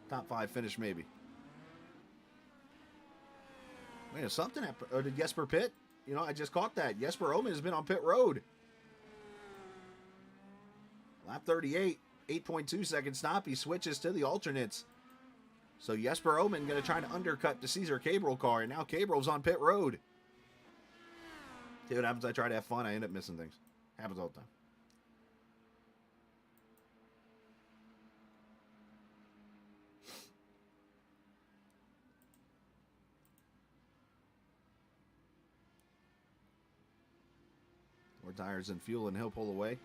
top 5 finish, maybe. Wait, is something happened? Or did Jesper pit? You know, I just caught that. Jesper Omen has been on pit road. Lap 38, 8.2 second stop. He switches to the alternates. So Jesper Omen going to try to undercut the Cesar Cabral car, and now Cabral's on pit road. See what happens? I try to have fun. I end up missing things. Happens all the time. More tires and fuel, and he'll pull away.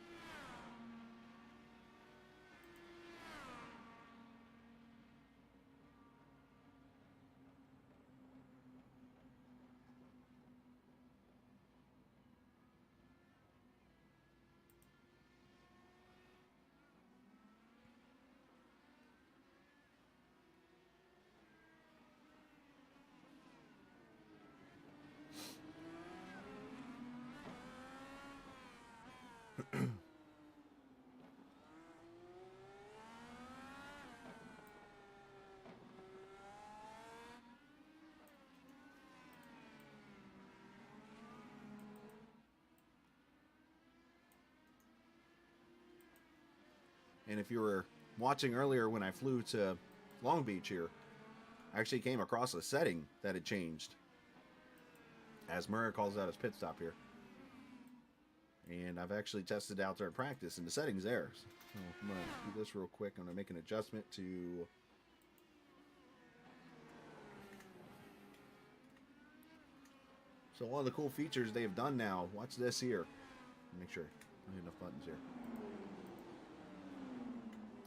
And if you were watching earlier when I flew to Long Beach here, I actually came across a setting that had changed as Murray calls out his pit stop here. And I've actually tested out there in practice, and the setting's there. So I'm going to do this real quick. I'm going to make an adjustment to... So one of the cool features they have done now, watch this here. Make sure I have enough buttons here.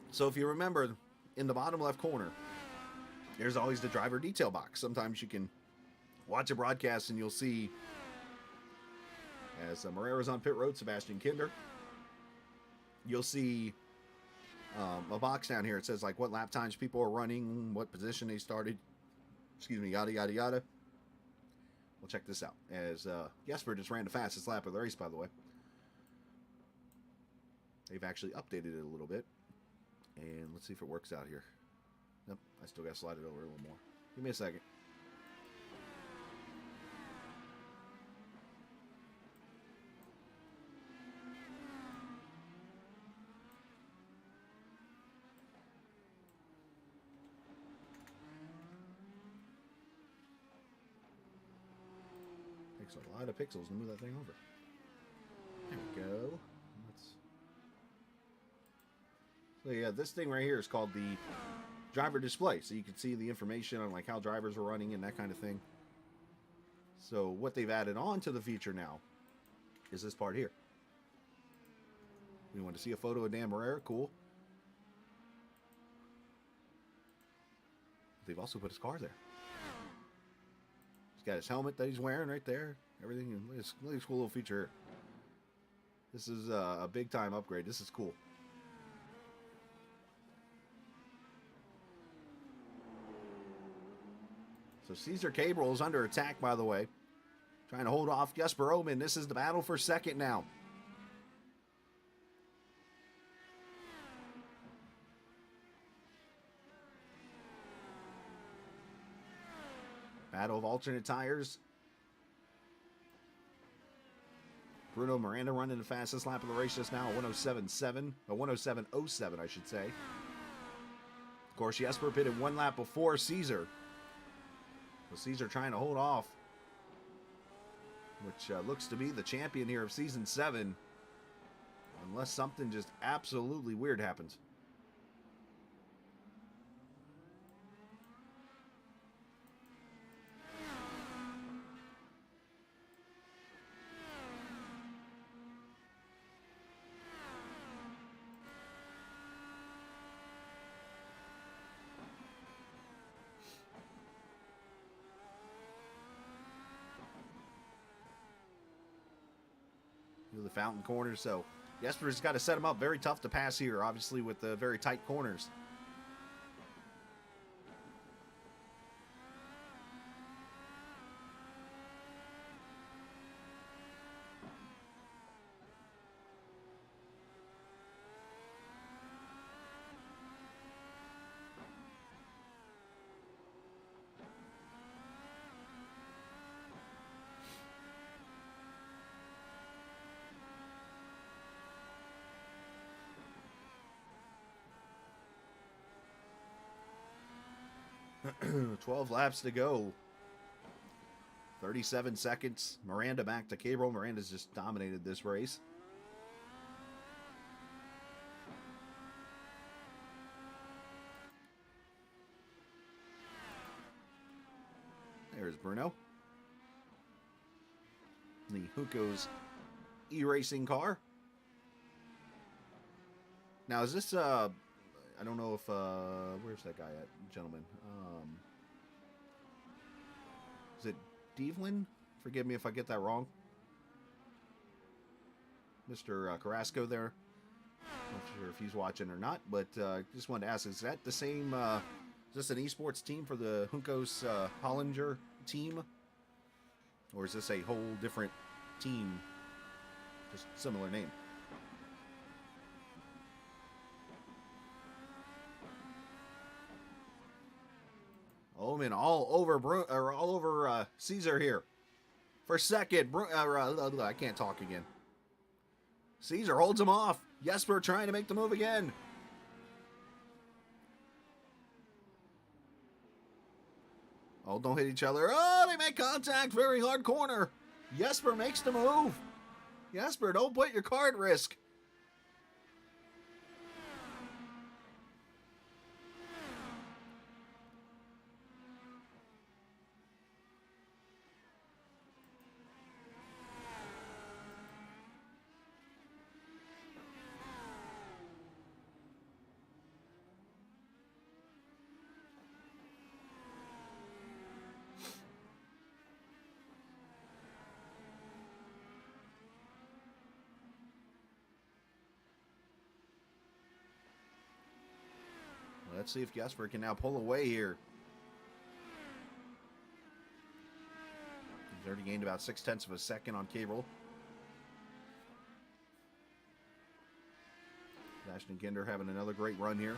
So if you remember, in the bottom left corner, there's always the driver detail box. Sometimes you can watch a broadcast and you'll see, as Marrera's on pit road, Sebastian Kinder, you'll see a box down here. It says like what lap times people are running, what position they started, yada, yada, yada. Well, check this out. As Jesper just ran the fastest lap of the race, by the way. They've actually updated it a little bit. And let's see if it works out here. Nope, I still got to slide it over a little more. Give me a second. Takes a lot of pixels to move that thing over. There we go. So yeah, this thing right here is called the driver display. So you can see the information on like how drivers are running and that kind of thing. So what they've added on to the feature now is this part here. We want to see a photo of Dan Marrera, cool. They've also put his car there. He's got his helmet that he's wearing right there. Everything. Look at this cool little feature here. This is a big time upgrade. This is cool. So Cesar Cabrol is under attack, by the way. Trying to hold off Jesper Oman. This is the battle for second now. Battle of alternate tires. Bruno Miranda running the fastest lap of the race just now, 107.7, or 107.07, I should say. Of course, Jesper pitted one lap before Cesar. Well, Cesar trying to hold off, which looks to be the champion here of Season 7, unless something just absolutely weird happens. The fountain corner, so Jesper's got to set him up. Very tough to pass here, obviously, with the very tight corners. 12 laps to go. 37 seconds. Miranda back to Cabrol. Miranda's just dominated this race. There's Bruno. The Junco's e-racing car. Now, is this, I don't know if, where's that guy at, gentlemen? Is it Devlin? Forgive me if I get that wrong. Mr. Carrasco there. Not sure if he's watching or not, but just wanted to ask, is that the same, is this an esports team for the Junco's Hollinger team? Or is this a whole different team? Just similar name. Oman all over Cesar here. For second, I can't talk again. Cesar holds him off. Jesper trying to make the move again. Oh, don't hit each other. Oh, they make contact. Very hard corner. Jesper makes the move. Jesper, don't put your car at risk. Let's see if Jesper can now pull away here. He's already gained about 0.6 of a second on Cable. Ashton Kinder having another great run here.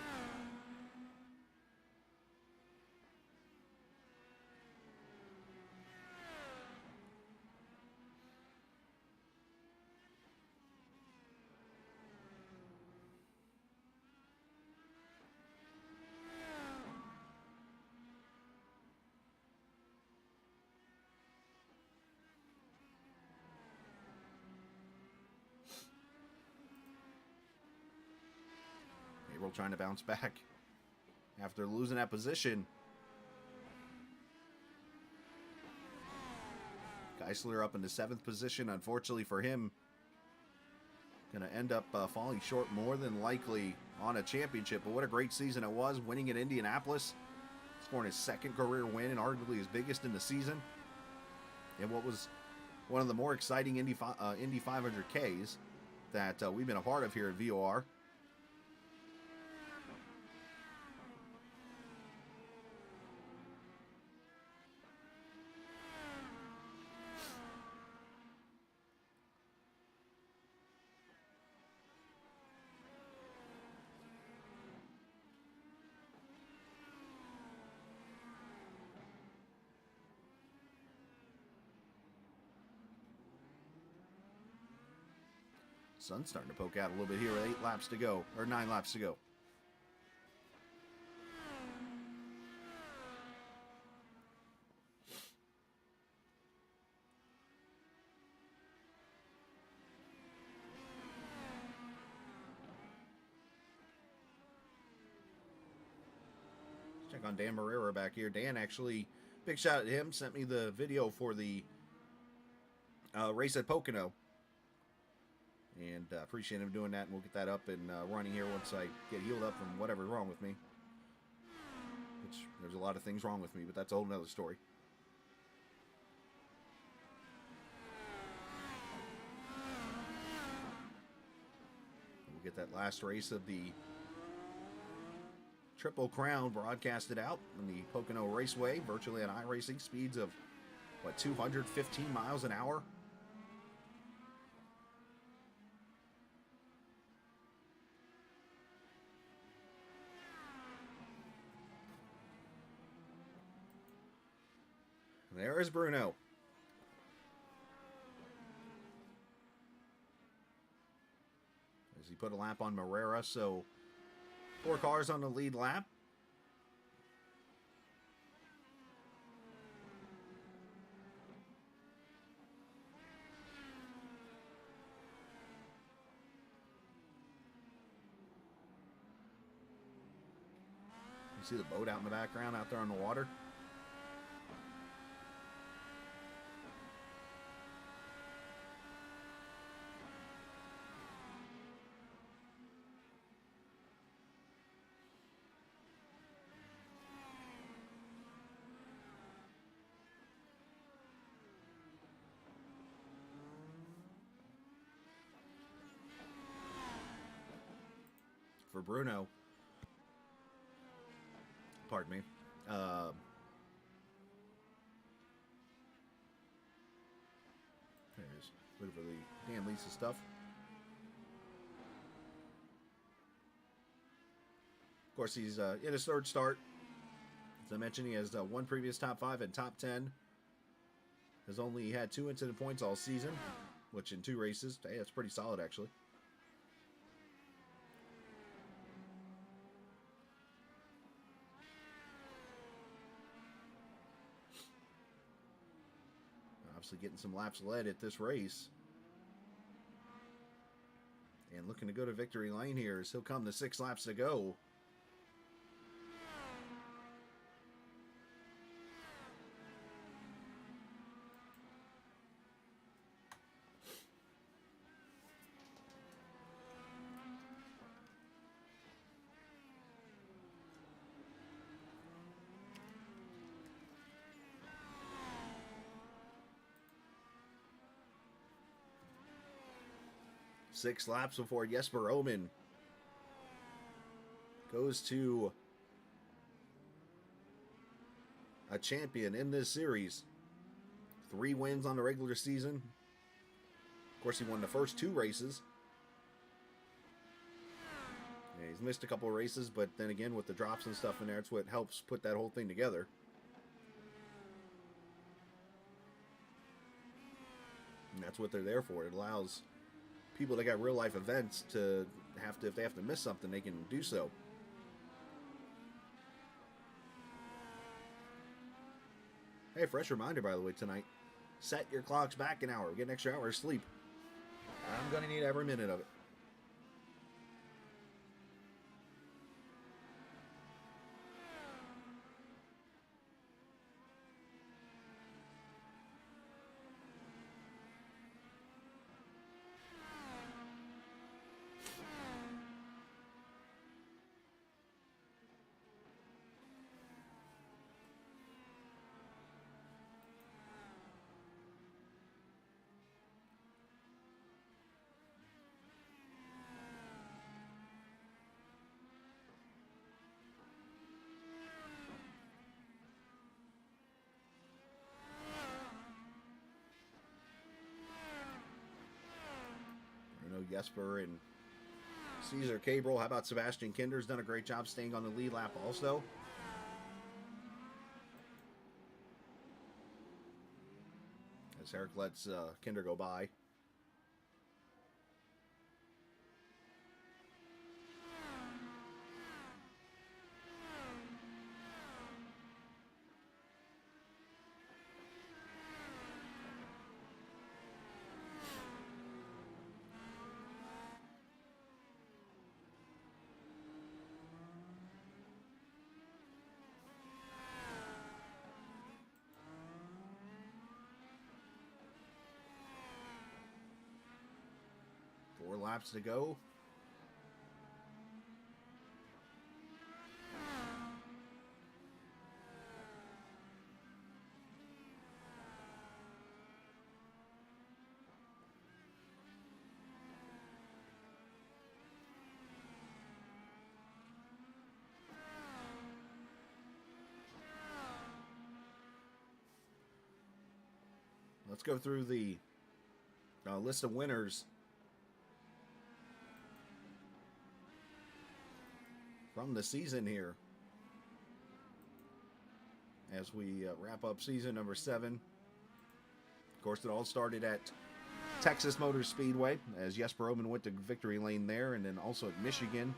Gabriel trying to bounce back after losing that position. Geisler up into 7th position. Unfortunately for him, going to end up falling short more than likely on a championship. But what a great season it was, winning at Indianapolis, scoring his 2nd career win and arguably his biggest in the season. And what was one of the more exciting Indy 500Ks that we've been a part of here at VOR. Sun's starting to poke out a little bit here with 8 laps to go, or 9 laps to go. Let's check on Dan Marrera back here. Dan actually, big shout out to him, sent me the video for the race at Pocono. And appreciate him doing that, and we'll get that up and running here once I get healed up from whatever's wrong with me. Which, there's a lot of things wrong with me, but that's a whole nother story. We'll get that last race of the Triple Crown broadcasted out on the Pocono Raceway, virtually on iRacing, speeds of, what, 215 miles an hour? There is Bruno. As he put a lap on Marrera, so 4 cars on the lead lap. You see the boat out in the background out there on the water? For Bruno, pardon me, there it is. Looking for the Dan Lisa stuff. Of course, he's in his 3rd start. As I mentioned, he has 1 previous top 5 and top 10. Has only had 2 incident points all season, which in 2 races, hey, that's pretty solid actually. Obviously getting some laps led at this race. And looking to go to victory lane here as he'll come to 6 laps to go. Six laps before Jesper Omen goes to a champion in this series. 3 wins on the regular season. Of course, he won the first 2 races. Yeah, he's missed a couple of races, but then again, with the drops and stuff in there, it's what helps put that whole thing together. And that's what they're there for. It allows people that got real life events to have to, if they have to miss something, they can do so. Hey, fresh reminder, by the way, tonight. Set your clocks back an hour. Get an extra hour of sleep. I'm going to need every minute of it. Jesper and Caesar Cabral. How about Sebastian Kinder's done a great job staying on the lead lap also. As Eric lets Kinder go by. Four laps to go. Let's go through the list of winners from the season here as we wrap up season number 7. Of course, it all started at Texas Motor Speedway as Jesper Omen went to victory lane there, and then also at Michigan,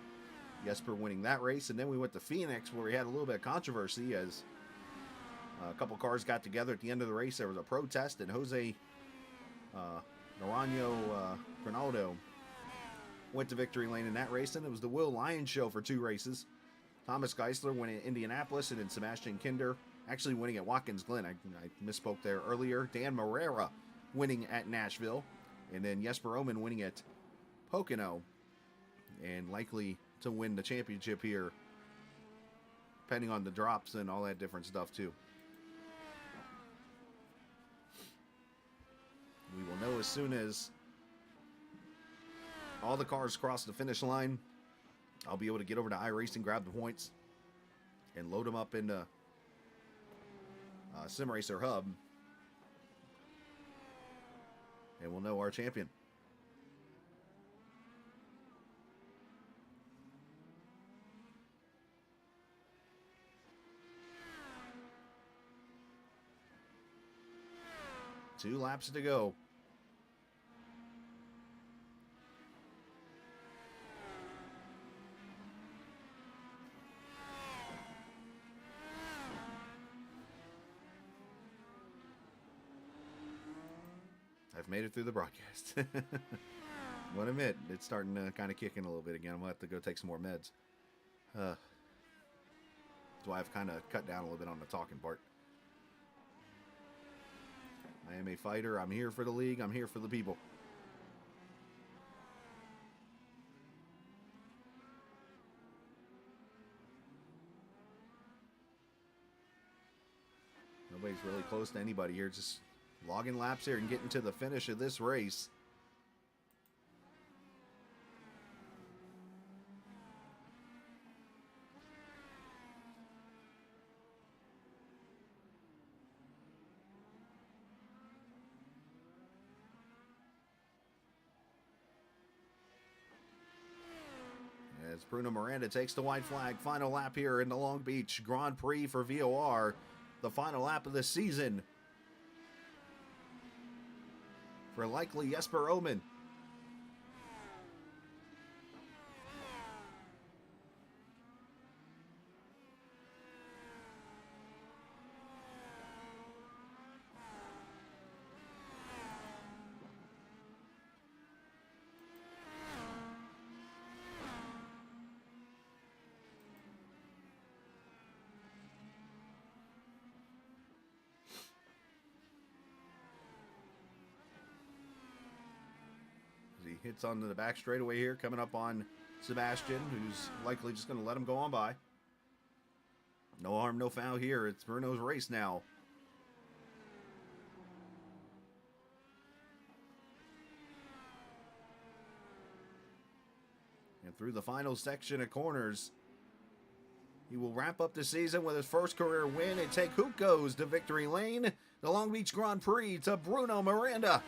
Jesper winning that race. And then we went to Phoenix where we had a little bit of controversy as a couple cars got together at the end of the race. There was a protest, and Jose Naranjo Granaldo went to victory lane in that race. And it was the Will Lyons show for 2 races. Thomas Geisler winning at Indianapolis, and then Sebastian Kinder actually winning at Watkins Glen. I misspoke there earlier. Dan Morera winning at Nashville, and then Jesper Omen winning at Pocono, and likely to win the championship here, depending on the drops and all that different stuff too. We will know as soon as all the cars cross the finish line. I'll be able to get over to iRacing, grab the points, and load them up into SimRacer Hub, and we'll know our champion. Two laps to go. I've made it through the broadcast. I will admit, it's starting to kind of kick in a little bit again. I'm going to have to go take some more meds. That's why I've kind of cut down a little bit on the talking part. I am a fighter. I'm here for the league. I'm here for the people. Nobody's really close to anybody here. Just logging laps here and getting to the finish of this race. As Bruno Miranda takes the white flag, final lap here in the Long Beach Grand Prix for VOR. The final lap of the season for likely Jesper Omen. He hits onto the back straightaway here, coming up on Sebastian, who's likely just going to let him go on by. No harm, no foul here. It's Bruno's race now. And through the final section of corners, he will wrap up the season with his first career win and take who goes to victory lane. The Long Beach Grand Prix to Bruno Miranda.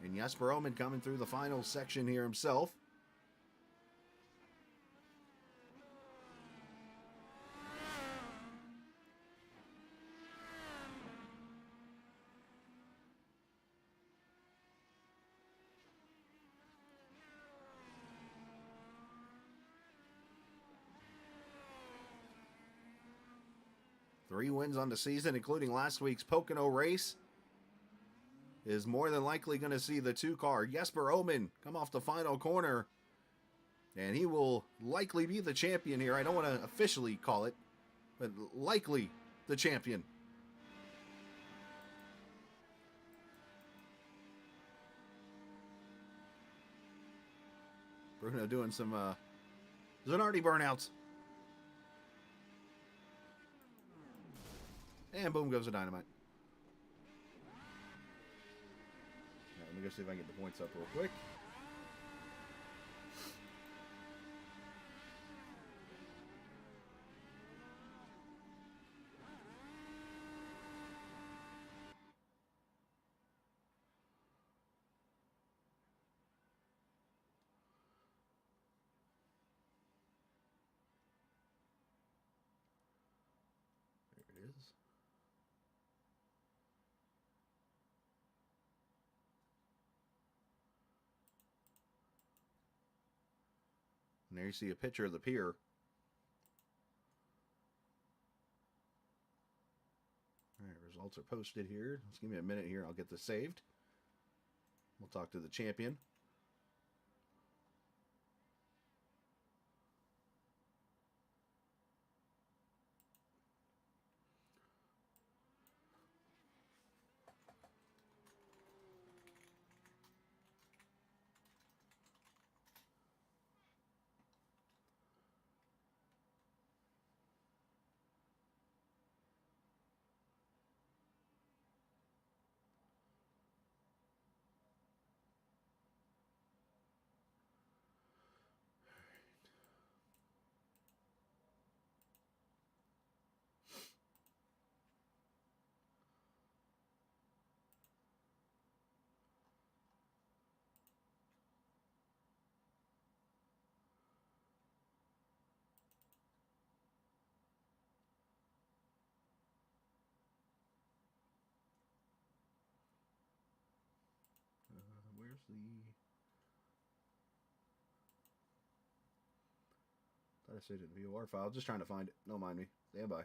And Jesper Omen coming through the final section here himself. Three wins on the season, including last week's Pocono race. Is more than likely going to see the two-car Jesper Omen come off the final corner. And he will likely be the champion here. I don't want to officially call it, but likely the champion. Bruno doing some Zanardi burnouts. And boom goes the dynamite. Let me go see if I can get the points up real quick. There it is. And there you see a picture of the pier. All right, results are posted here. Just give me a minute here. I'll get this saved. We'll talk to the champion. Where's the... I I saved it in the VOR file. Just trying to find it. Don't mind me. Stand by.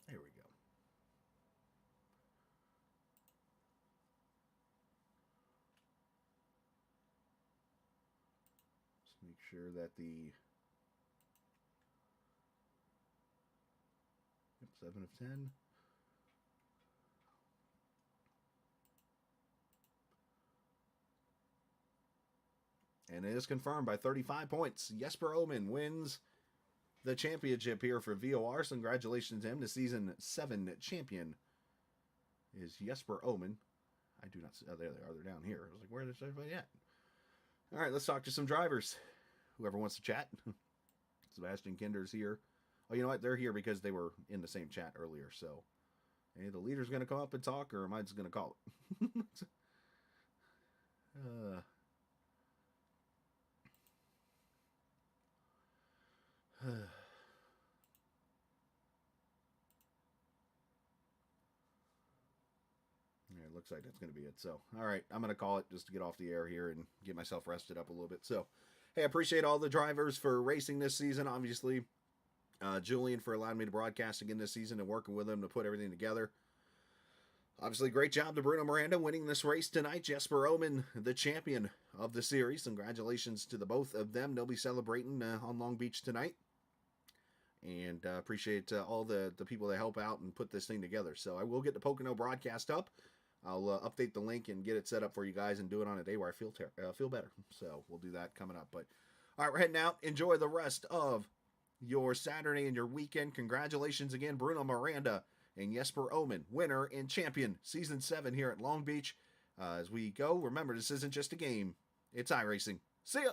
There we go. Just make sure that the 7 of 10. And it is confirmed by 35 points. Jesper Omen wins the championship here for VOR. So congratulations to him. The season 7 champion is Jesper Omen. I do not see. Oh, there they are. They're down here. I was like, where is everybody at? All right, let's talk to some drivers. Whoever wants to chat. Sebastian Kinder's here. Oh, you know what? They're here because they were in the same chat earlier. So, hey, the leader's going to come up and talk, or am I just going to call it? Yeah, it looks like that's going to be it. So, all right, I'm going to call it just to get off the air here and get myself rested up a little bit. So, hey, I appreciate all the drivers for racing this season. Obviously, Julian for allowing me to broadcast again this season and working with him to put everything together. Obviously, great job to Bruno Miranda winning this race tonight. Jesper Omen, the champion of the series. Congratulations to the both of them. They'll be celebrating on Long Beach tonight. And appreciate all the people that help out and put this thing together. So I will get the Pocono broadcast up. I'll update the link and get it set up for you guys and do it on a day where I feel better. So we'll do that coming up. But all right, we're heading out. Enjoy the rest of your Saturday and your weekend. Congratulations again, Bruno Miranda and Jesper Omen, winner and champion, Season 7 here at Long Beach. As we go, remember, this isn't just a game. It's iRacing. See ya!